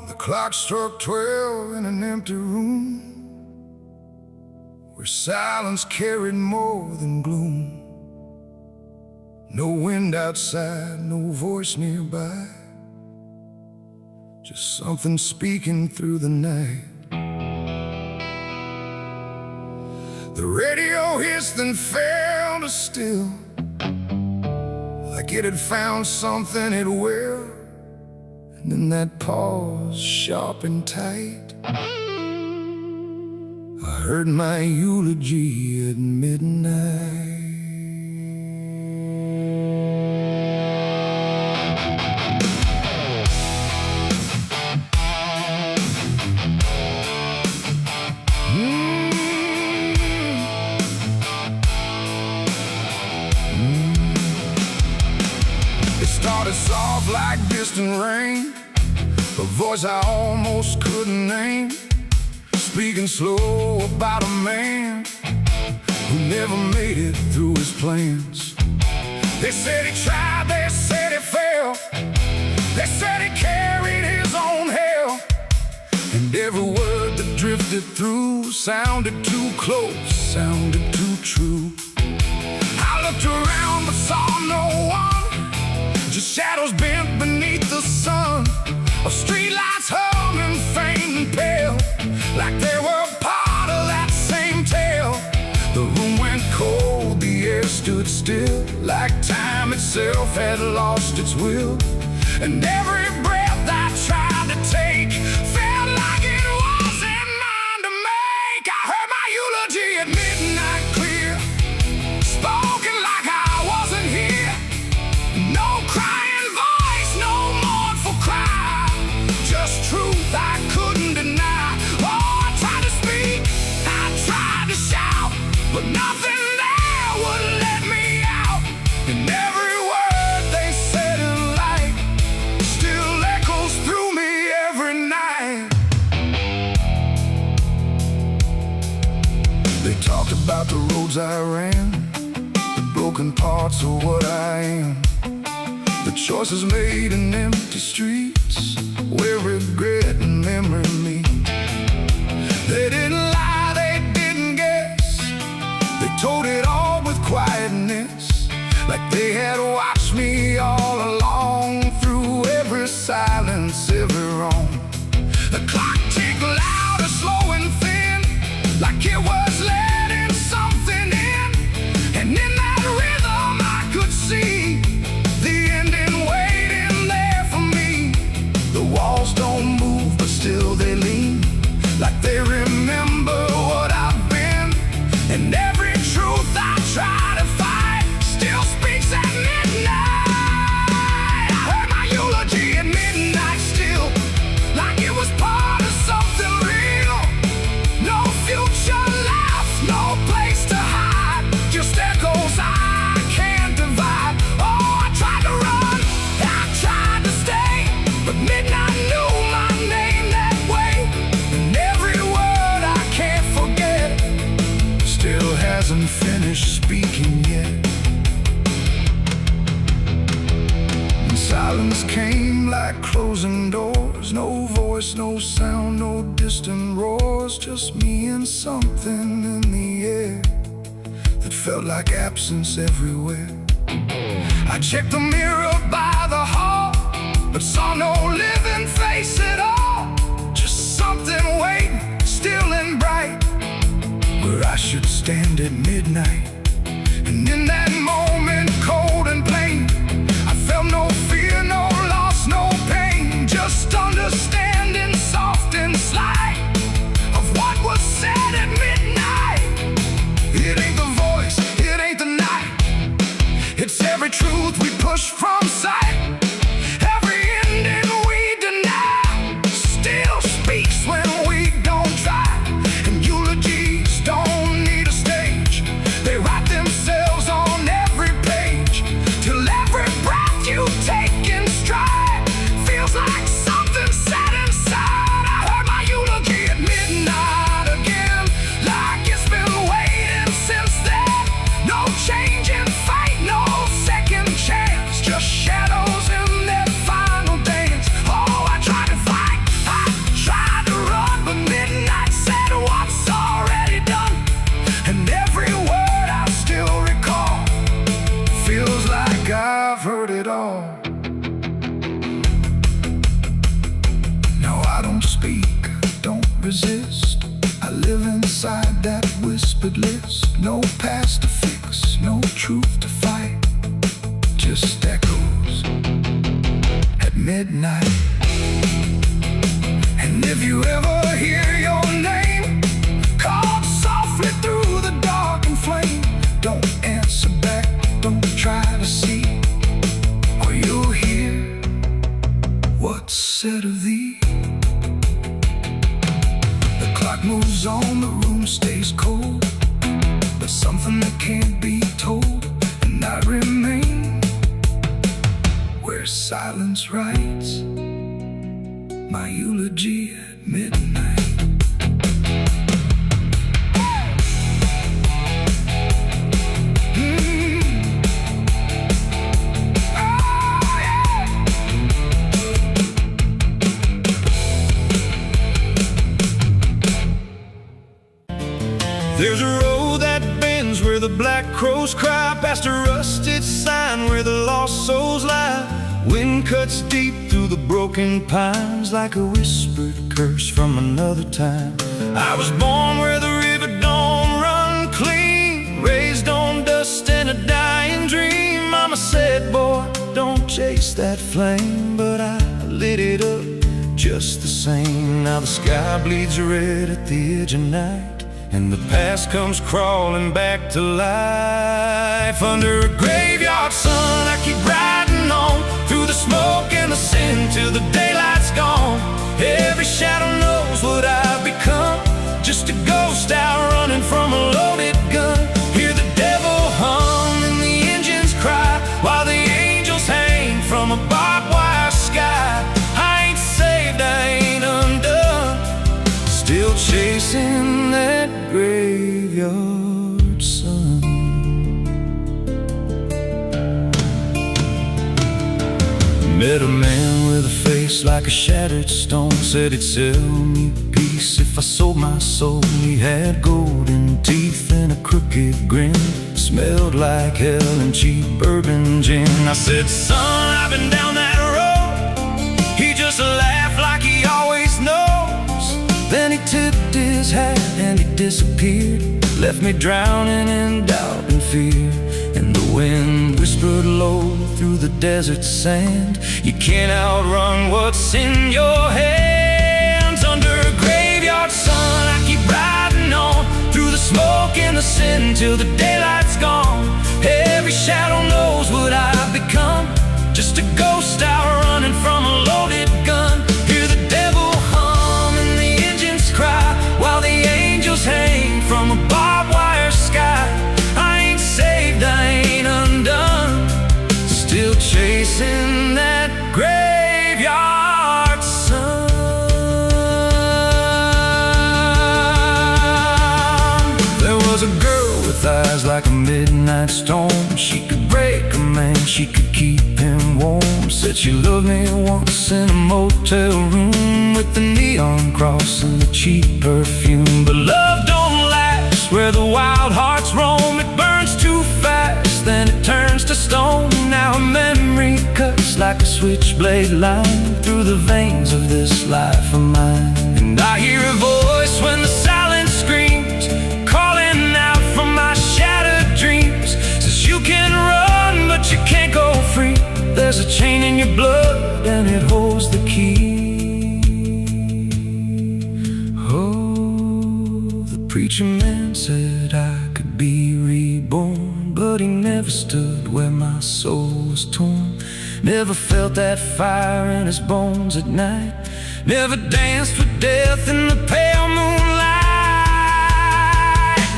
Speaker 2: The clock struck 12 in an empty room, where silence carried more than gloom. No wind outside, no voice nearby, just something speaking through the night. The radio hissed and fell to still, like it had found something it will. And then that pause, sharp and tight, I heard my eulogy at midnight. Started soft like distant rain, a voice I almost couldn't name, speaking slow about a man who never made it through his plans. They said he tried, they said he failed, they said he carried his own hell, and every word that drifted through sounded too close, sounded too true. I looked around but saw no one, just shadows bent beneath the sun, of streetlights humming faint and pale, like they were part of that same tale. The room went cold, the air stood still, like time itself had lost its will. And every breath I tried to take felt like it wasn't mine to make. I heard my eulogy at midnight clear, spoken like I wasn't here. No crying voice, no mournful cry, just truth I couldn't deny. Oh, I tried to speak, I tried to shout, but nothing there would let me out. And every word they said in light still echoes through me every night. They talked about the roads I ran, the broken parts of what I am, the choices made in empty streets where regret and memory meet. They didn't lie, they didn't guess, they told it all with quietness, like they had watched me all along, through every silence, every wrong. The clock ticked louder, slow and thin, like it was letting something in. And in that rhythm I could see the ending waiting there for me. The walls don't move, but still they lean, like they remember what I've been. And every truth I try to fight still speaks at midnight. I heard my eulogy at midnight still, like it was part of something real. No future left, no place to hide, just echoes I can't divide. Oh, I tried to run, I tried to stay, but midnight knew my name that way. And every word I can't forget still hasn't finished speaking yet. And silence came like closing doors, no voice, no sound, no distant roars, just me and something in the air that felt like absence everywhere. I checked the mirror by the hall, but saw no living face at all, just something waiting, still and bright, where I should stand at midnight. And in that moment, cold and plain, I felt no fear, no loss, no pain, just understanding, soft and slight, of what was said at midnight. It ain't the voice, it ain't the night, it's every truth we push from sight. Every ending we deny still speaks when we don't try. And eulogies don't need a stage, they write themselves on every page, till every breath you take in stride feels like something set inside. I heard my eulogy at midnight again, like it's been waiting since then. No change in fate, no second chance, just exist. I live inside that whispered list. No past to fix, no truth to fight, just echoes at midnight. And if you ever hear your name called softly through the dark and flame, don't answer back, don't try to see, or you'll hear what's said of thee. The clock moves on, the room stays cold, but something that can't be told, and I remain where silence writes my eulogy at midnight.
Speaker 1: There's a road that bends where the black crows cry, past a rusted sign where the lost souls lie. Wind cuts deep through the broken pines like a whispered curse from another time. I was born where the river don't run clean, raised on dust and a dying dream. Mama said, boy, don't chase that flame, but I lit it up just the same. Now the sky bleeds red at the edge of night, and the past comes crawling back to life. Under a graveyard sun, I keep riding on through the smoke and the sin till the daylight's gone. Every shadow knows what I've become, just a ghost out running from a loaded gun. Hear the devil hum and the engines cry, while the angels hang from a barbed wire sky. I ain't saved, I ain't undone, still chasing that graveyard sun. Met a man with a face like a shattered stone, said he'd sell me peace if I sold my soul. He had golden teeth and a crooked grin, smelled like hell and cheap bourbon gin. I said, son, I've been down that road. He just laughed like he always knows. Then he tipped his hat and he disappeared, left me drowning in doubt and fear. And the wind whispered low through the desert sand, you can't outrun what's in your hands. Under a graveyard sun, I keep riding on through the smoke and the sin till the daylight's gone. Every shadow knows what I've become, just a ghost out running from a loaded gun. Hear the devil hum and the engines cry, while the angels hang from a barbed wire sky. I ain't saved, I ain't undone, still chasing that graveyard sun. There was a girl with eyes like a midnight storm. She could break a man, she could keep him warm. Said she loved me once in a motel room, with the neon cross and the cheap perfume. But love don't last where the wild hearts roam. It burns too fast, then it turns to stone. Now a memory cuts like a switchblade line through the veins of this life of mine. And I hear a voice when the silence screams, calling out from my shattered dreams. Says you can run, but you can't go free. There's a chain in your blood and it holds the key. Oh, the preacher man said I could be reborn, but he never stood where my soul was torn. Never felt that fire in his bones at night, never danced with death in the pale moonlight.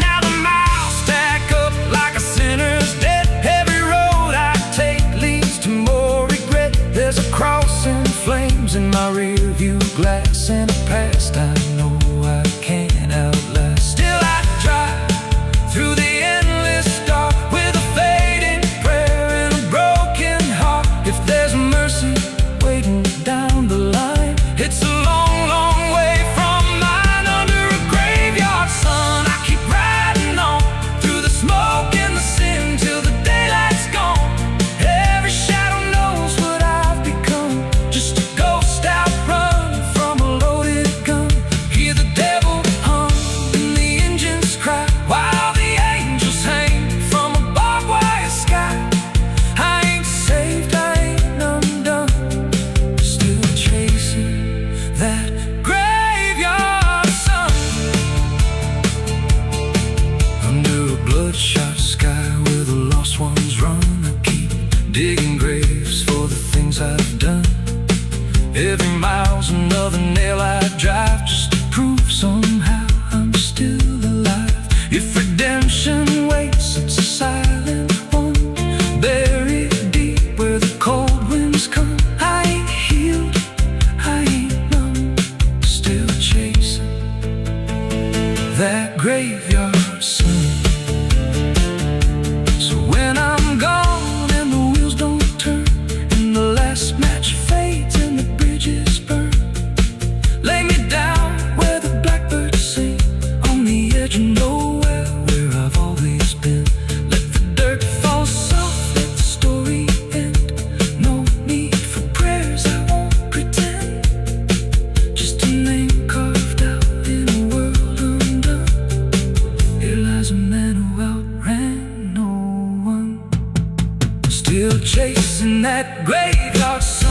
Speaker 1: Now the miles stack up like a sinner's debt. Every road I take leads to more regret. There's a cross and flames in my rear view glass, and a past I know I can't outlast. Still I drive through the endless dark with a fading prayer and a broken heart. If there's mercy waiting down the line, it's a long, long way from my
Speaker 2: that graveyard sun. So when I'm gone and the wheels don't turn, and the last match fades and the bridges burn, lay me down where the blackbirds sing, on the edge of nowhere where I've always been. Let the dirt fall soft, let the story end. No need for prayers, I won't pretend. Just a name carved out in a world undone. Here lies a man who outran no one, still chasing that graveyard sun.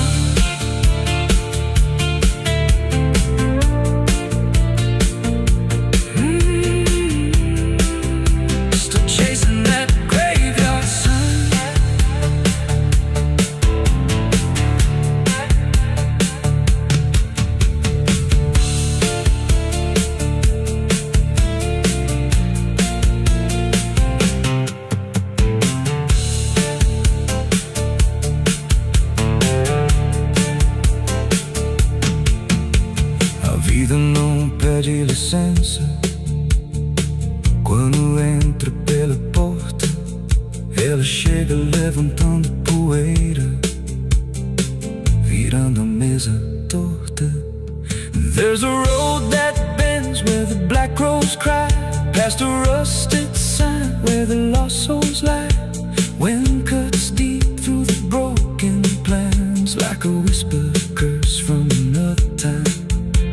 Speaker 2: Still chasing that graveyard sun. A vida não pede licença quando entra pela porta. Ela chega levantando poeira, virando a mesa torta. There's a road that bends where the black crows cry, past a rusted sign where the lost souls lie. Wind cuts deep through the broken plans, like a whispered curse from another time.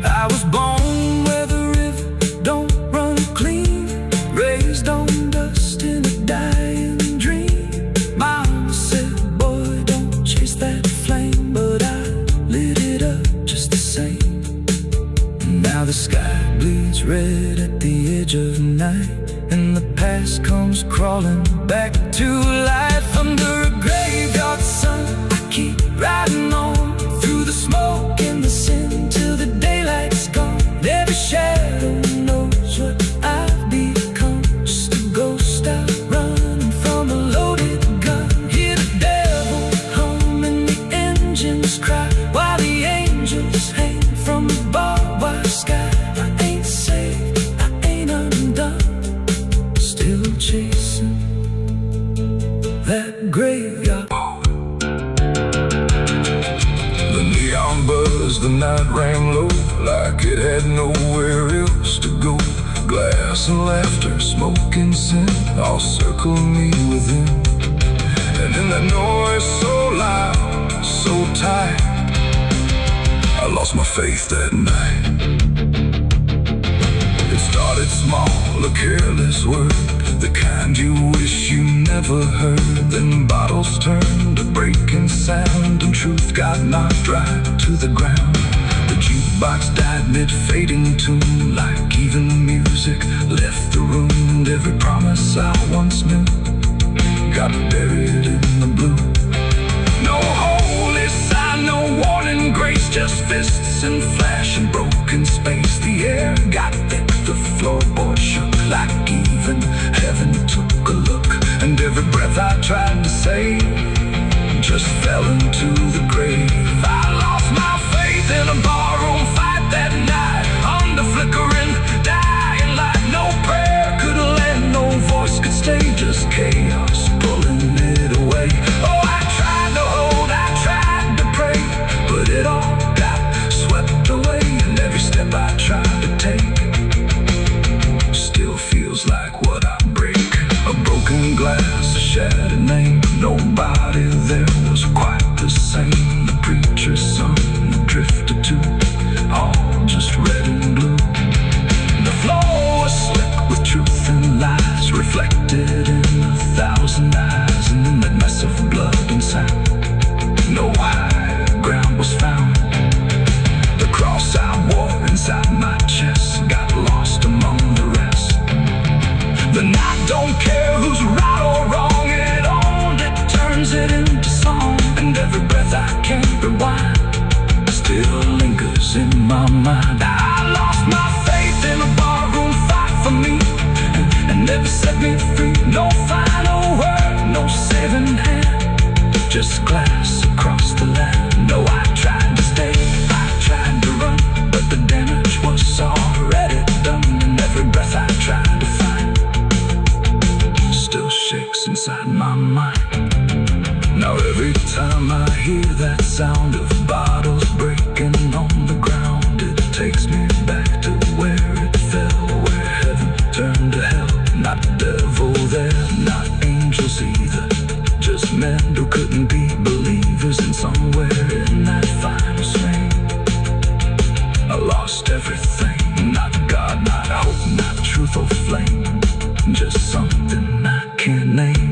Speaker 2: I was born where the river don't run clean, raised on dust in a dying dream. Mama said, boy, don't chase that flame, but I lit it up just the same. Now the sky bleeds red at the edge of night, and the past comes crawling back to life. Under a graveyard sun, I keep riding on through the smoke and the sin till the daylight's gone. Every shadow knows what I've become, just a ghost out running from a loaded gun. Hear the devil hum and the engines cry, while the angels hang from the barbed wire sky. I ain't saved, I ain't undone, still chasing that graveyard.
Speaker 1: The neon buzzed, the night rang low, like it had nowhere else to go. Glass and laughter, smoke and sin, all circle me within. And in that noise so loud, so tight, I lost my faith that night. It started small, a careless word, the kind you wish you never heard. Then bottles turned to breaking sound, and truth got knocked right to the ground. The jukebox died mid-fading tune, like even music left the room. And every promise I once knew got buried in the blue. No holy sign, no warning grace, just fists and flash and broken space. The air got thick, the floorboard shook, like even heaven took a look. And every breath I tried to save just fell into the grave. I lost my faith in a barroom fight that night, under flickering dying light. No prayer could land, no voice could stay, just chaos pulling it away. Oh, I tried to hold, I tried to pray, but it all got swept away. And every step I tried to take still feels like what I break. A broken glass, a shattered name, nobody there was quite the same. The preacher's son, the drifter too, all just red and blue. The floor was slick with truth and lies, reflected in 1,000 eyes. And in that mess of blood and sound, no higher ground was found. The cross I wore inside my chest got lost among the rest. The night don't care who's right or wrong, it only turns it into song. And every breath I can't rewind still lingers in my mind. I lost my faith in a barroom fight for me, and never set me free. hear that sound of bottles breaking on the ground. It takes me back to where it fell, where heaven turned to hell. Not devil there, not angels either, just men who couldn't be believers. And somewhere in that final swing, I lost everything. Not God, not hope, not truth or flame, just something I can't name.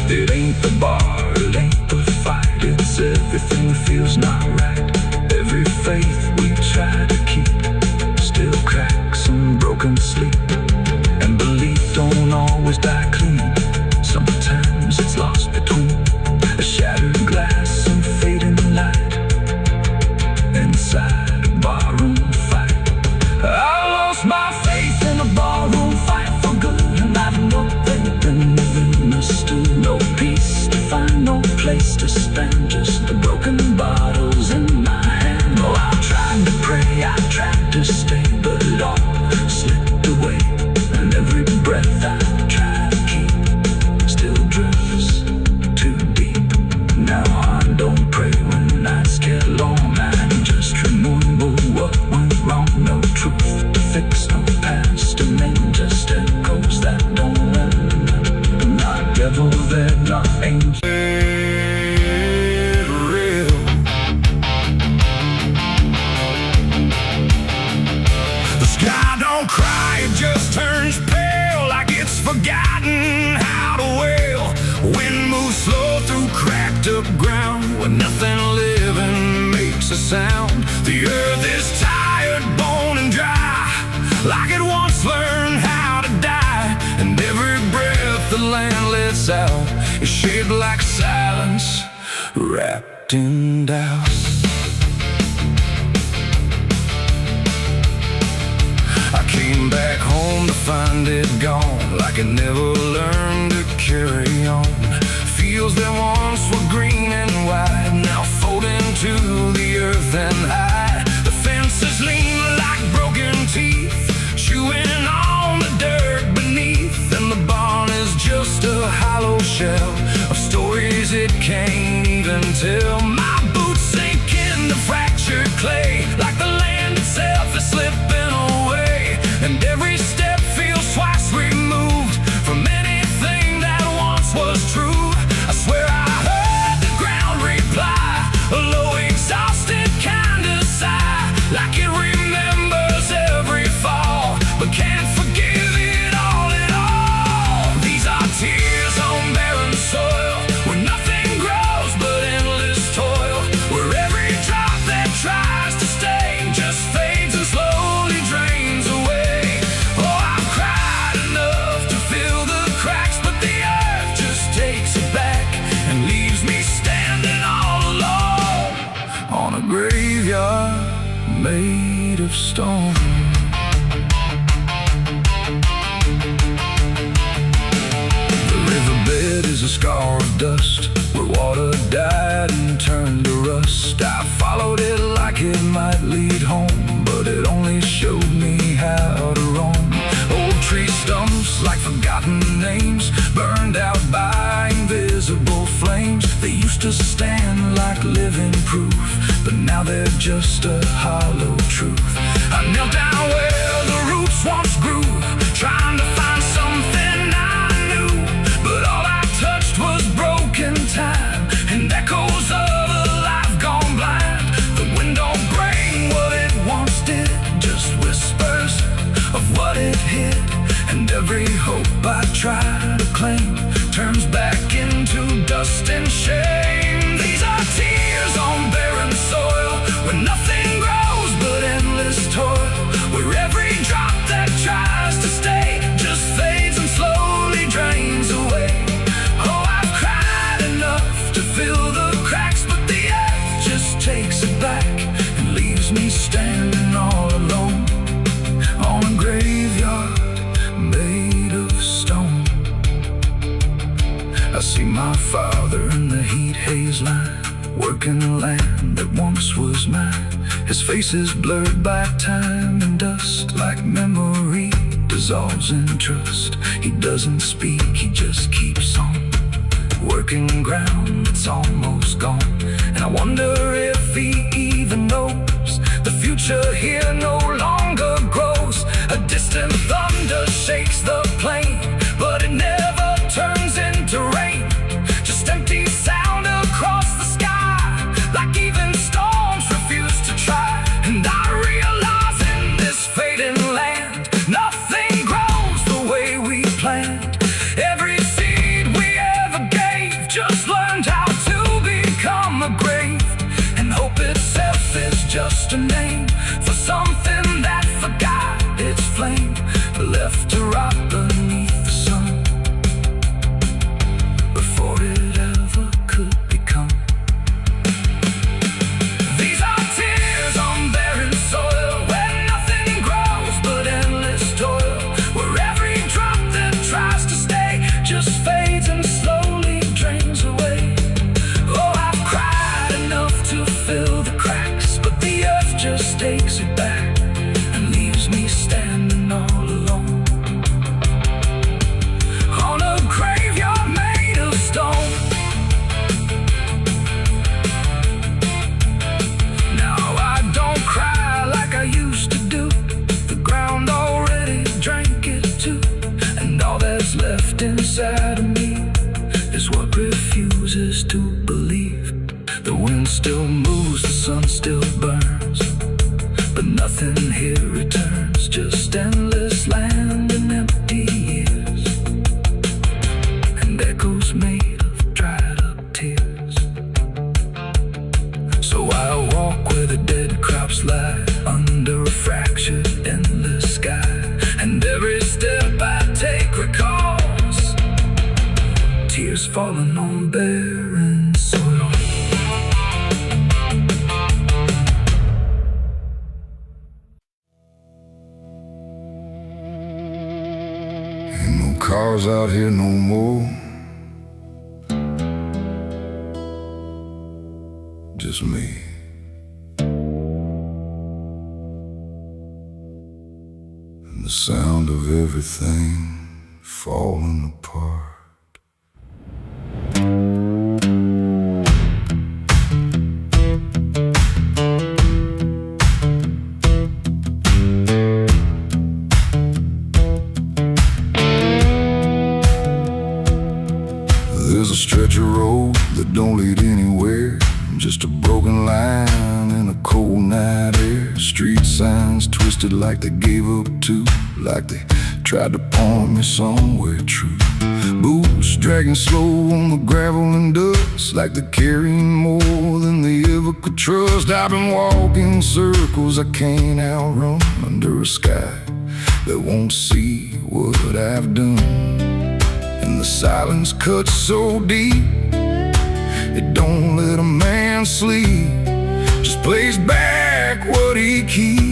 Speaker 1: It ain't the bar, it ain't the fight, it's everything that feels not right. Every faith we try to keep still cracks and broken sleep. And belief don't always die clean, sometimes it's lost between a shattered glass and fading light inside a barroom fight. I lost my faith in a barroom fight for good, and I've nothing been misunderstood. No peace to find, no place to stand, just the broken bottles in my hand. Oh, I tried to pray, I tried to stay, but it all slipped away. And every breath I try to keep still drifts too deep. Now I don't pray when nights get long, I just remember what went wrong. No truth to fix, no past to mend, just echoes that don't end. Not devil there, not angel.
Speaker 2: Cry, it just turns pale, like it's forgotten how to wail. Wind moves slow through cracked up ground, where nothing living makes a sound. The earth is tired, bone and dry, like it once learned how to die. And every breath the land lets out is shaped like silence, wrapped in doubt. I came back home to find it gone, like it never learned to carry on. Fields that once were green and wide, now fold into the earth and hide. The fences lean like broken teeth, chewing on the dirt beneath. And the barn is just a hollow shell of stories it can't even tell. My boots sink into fractured clay, like the land itself is slipping away. And every step feels twice removed from anything that once was true. I swear I heard the ground reply, a low exhausted kind of sigh, like it remembers every fall, but can't forgive it all at all. These are tears on barren soil, where nothing grows but endless toil, where every drop that tries to stay just fades and slowly drains away. Graveyard made of stone. The riverbed is a scar of dust, where water died and turned to rust. I followed it like it might lead home, but it only showed me how to roam. Old tree stumps like forgotten names, burned out by invisible flames. They used to stand like living proof, but now they're just a hollow truth. I knelt down where the roots once grew, trying to find something I knew, but all I touched was broken time and echoes of a life gone blind. The wind don't bring what it once did, just whispers of what it hid. And every hope I try to claim turns back into dust and shame. These are tears on barren soil, where nothing grows but endless toil, where every drop that tries to stay just fades and slowly drains away. Oh, I've cried enough to fill the cracks, but the earth just takes it back and leaves me standing all alone on a graveyard made of stone. I see my father in the heat haze line, working the land that once was mine. His face is blurred by time and dust, like memory dissolves in trust. He doesn't speak, he just keeps on
Speaker 1: working ground that's almost gone. And I wonder if he even knows the future here no longer grows. A distant thunder shakes the plain, but it never turns into rain. Just empty sound across the sky, like even storms refuse to try. And I realize in this fading land, nothing grows the way we planned. Every seed we ever gave just learned how to become a grave. And hope itself is just a name for something that forgot its flame, left to rot beneath the sun before it ever could become. These are tears on barren soil, where nothing grows but endless toil, where every drop that tries to stay just fades and slowly drains away. Oh, I've cried enough to fill the cracks, but the earth just takes it back and leaves me standing all alone on a graveyard made of stone. Now I don't cry like I used to do. The ground already drank it too, and all that's left inside of me is what refuses to believe. The wind still moves, the sun still burns, but nothing here returns, just endless land and empty years, and echoes made of dried up tears. So I walk where the dead crops lie, under a fractured endless sky, and every step I take recalls tears falling on barren soil.
Speaker 2: Cars out here no more, just me. And the sound of everything falling apart. There's a stretch of road that don't lead anywhere, just a broken line in a cold night air. Street signs twisted like they gave up too, like they tried to point me somewhere true. Boots dragging slow on the gravel and dust, like they're carrying more than they ever could trust. I've been walking circles I can't outrun, under a sky that won't see what I've done. And the silence cuts so deep, it don't let a man sleep, just plays back what he keeps.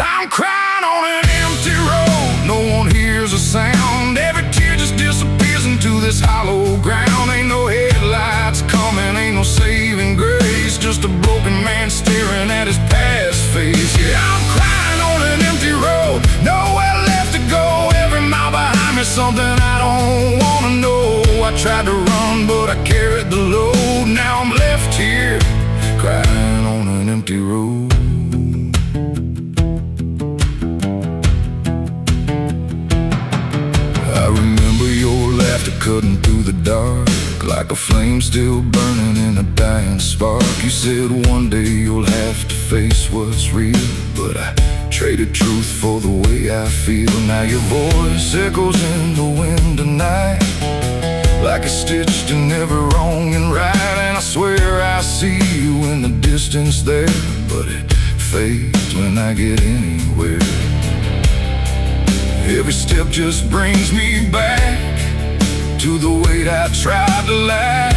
Speaker 2: I'm crying on an empty road, no one hears a sound. Every tear just disappears into this hollow ground. Ain't no headlights coming, ain't no saving grace, just a broken man staring at his past face. Yeah, I'm crying on an empty road, nowhere left to go. Every mile behind me something I don't wanna know. I tried to run, but I carried the load. Now I'm left here, crying on an empty road. I remember your laughter cutting through the dark, like a flame still burning in a dying spark. You said one day you'll have to face what's real, but I traded truth for the way I feel. Now your voice echoes in the wind tonight, like it's stitched in every wrong and right. And I swear I see you in the distance there, but it fades when I get anywhere. Every step just brings me back to the weight I tried to lack,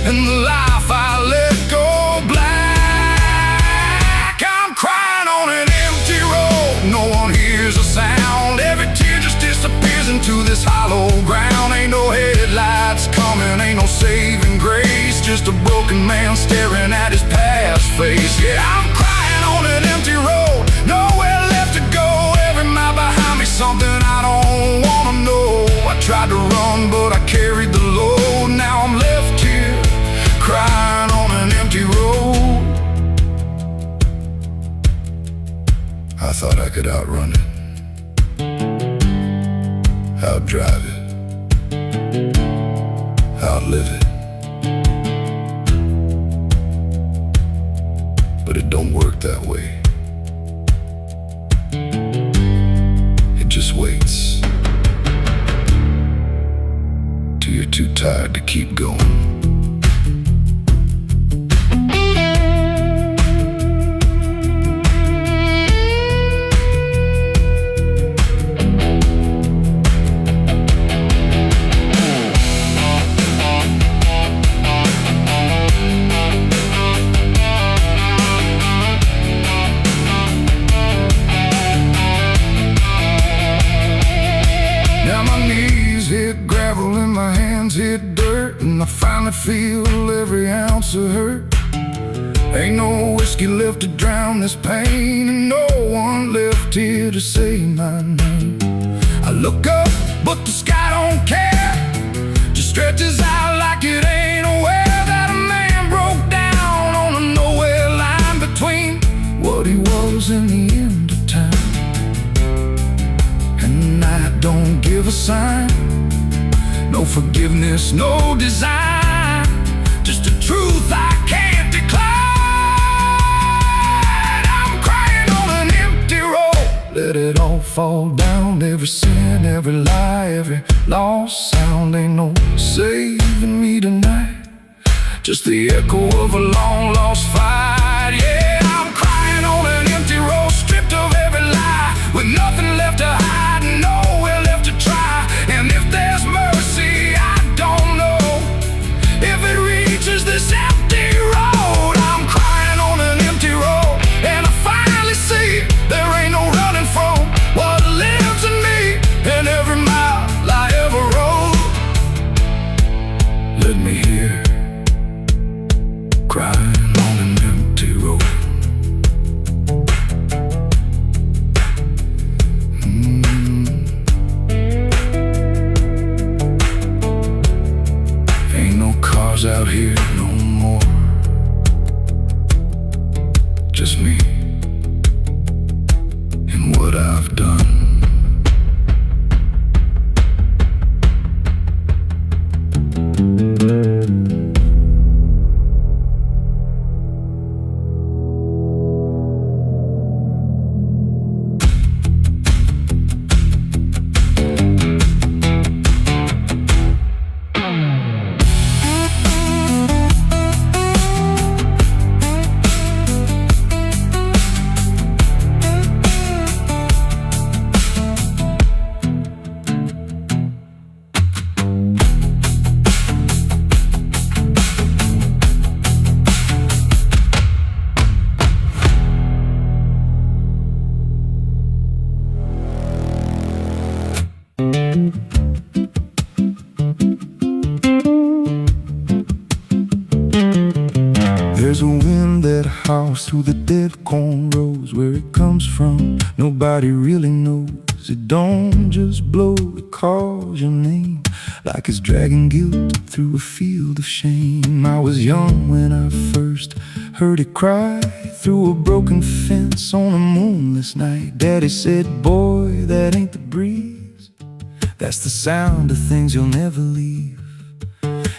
Speaker 2: and the life I let go black. I'm crying on an empty road, no one hears a sound. Every tear just disappears into this hollow ground. Ain't no headlights coming, ain't no saving grace, just a broken man staring at his past face. Yeah, I'm crying on an empty road, nowhere left to go. Every mile behind me something I don't wanna know. I tried to run, but I carried could outrun it, outdrive it, outlive it. But it don't work that way. It just waits till you're too tired to keep going. Hit dirt and I finally feel every ounce of hurt. Ain't no whiskey left to drown this pain, and no one left here to say my name. I look up, but the sky don't care, just stretches out like it ain't aware that a man broke down on a nowhere line between what he was and the end of time. And I don't give a sign, no forgiveness, no design, just a truth I can't decline. I'm crying on an empty road. Let it all fall down, every sin, every lie, every lost sound. Ain't no saving me tonight, just the echo of a long lost fight. Yeah, I'm crying on an empty road, stripped of every lie, with nothing left to hide, nowhere left to try. And if there's mercy, I don't know if it reaches this empty road. I'm crying on an empty road, and I finally see there ain't no running from what lives in me and every mile I ever rode. Let me hear crying on an empty road. Out here no more, just me and what I've done. There's a wind that howls through the dead corn rows. Where it comes from, nobody really knows. It don't just blow, it calls your name, like it's dragging guilt through a field of shame. I was young when I first heard it cry through a broken fence on a moonless night. Daddy said, boy, that ain't the breeze, that's the sound of things you'll never leave.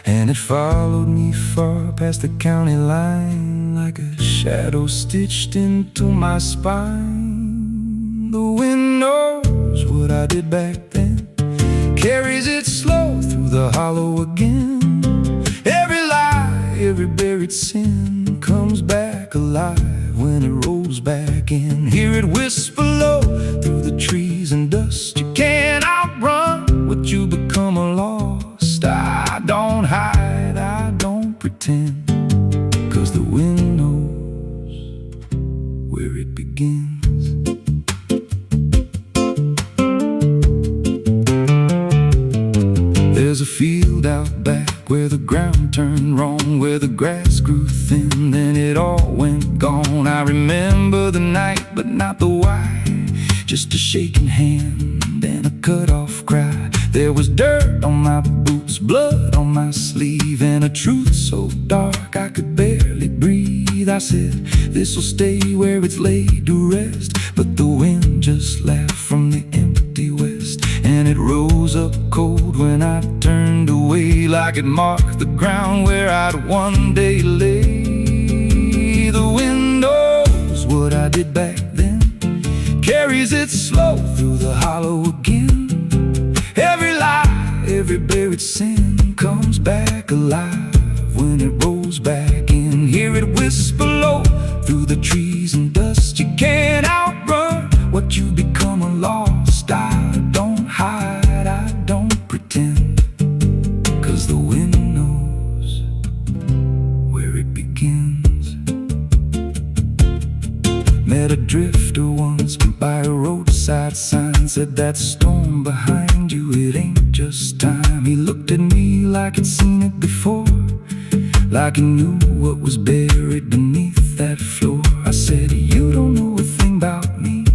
Speaker 2: And it followed me far past the county line, like a shadow stitched into my spine. The wind knows what I did back then, carries it slow through the hollow again. Every lie, every buried sin comes back alive when it rolls back in. Hear it whisper low through the trees and dust. You can't outrun what you become lost. I don't hide, I don't pretend, 'cause the wind knows where it begins. There's a field out back where the ground turned wrong, where the grass grew thin, then it all went gone. I remember the night, but not the why, just a shaking hand and a cut-off cry. There was dirt on my boots, blood on my sleeve, and a truth so dark I could barely breathe.
Speaker 1: breathe. I said, this'll stay where it's laid to rest. But the wind just laughed from the empty west, and it rose up cold when I turned away, like it marked the ground where I'd one day lay. The wind knows what I did back then, carries it slow through the hollow again. Every lie, every buried sin comes back alive when it rolls back in. Hear it whisper low through the trees and dust. You can't outrun what you become lost. I don't hide, I don't pretend, 'cause the wind knows where it begins. Met a drifter once by a roadside sign, said that storm behind you, it ain't just time. He looked at me like he'd seen it before, like he knew what was buried beneath that floor. I said, you don't know a thing about me.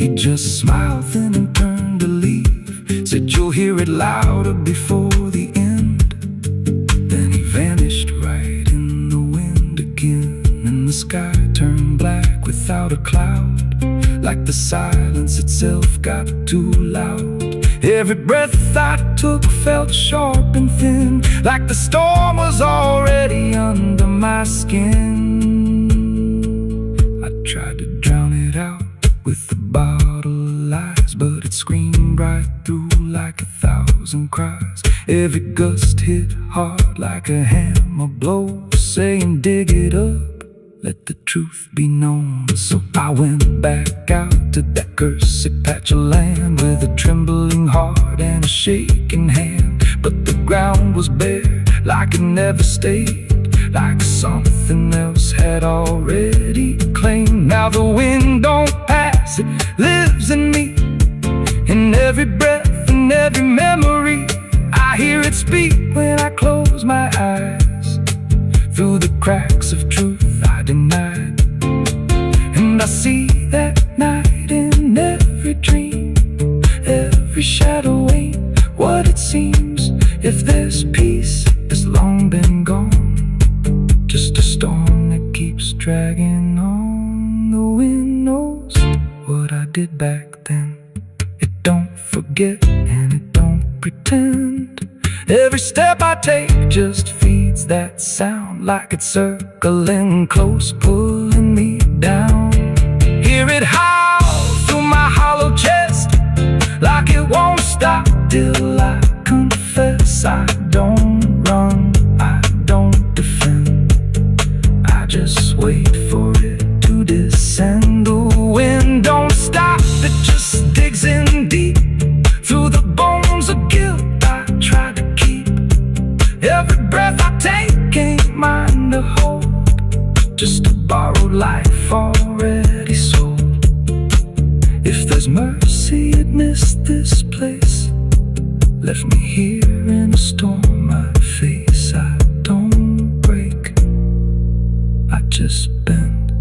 Speaker 1: He just smiled then and turned to leave, said you'll hear it louder before the end. Then he vanished right in the wind again, and the sky turned black without a cloud, like the silence itself got too loud. Every breath I took felt sharp and thin, like the storm was already under my skin. I tried to drown it out with a bottle of lies, but it screamed right through like 1,000 cries. Every gust hit hard like a hammer blow, saying dig it up, let the truth be known. So I went back out to that cursed patch of land with a trembling heart and a shaking hand. But the ground was bare, like it never stayed, like something else had already claimed. Now the wind don't pass, it lives in me, in every breath and every memory. I hear it speak when I close my eyes, through the cracks of truth I denied. And I see that night in every dream, every shadow ain't what it seems. If there's peace, it's long been gone, just a storm that keeps dragging on. The wind knows what I did back then. It don't forget and it don't pretend. Every step I take just feeds that sound, like it's circling close, pulling me down. Hear it howl through my hollow chest, like it won't stop till I confess. I don't run, I don't defend, I just wait for it to descend. The wind don't stop, it just digs in deep, through the bones of guilt I try to keep. Every breath I take ain't mine to hold, just a borrowed life already sold. If there's mercy, it missed this place, left me here in a storm I face. I don't break, I just bend,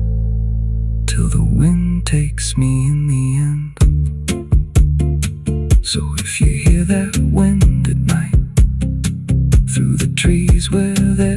Speaker 1: till the wind takes me in the end. So if you hear that wind at night, through the trees where there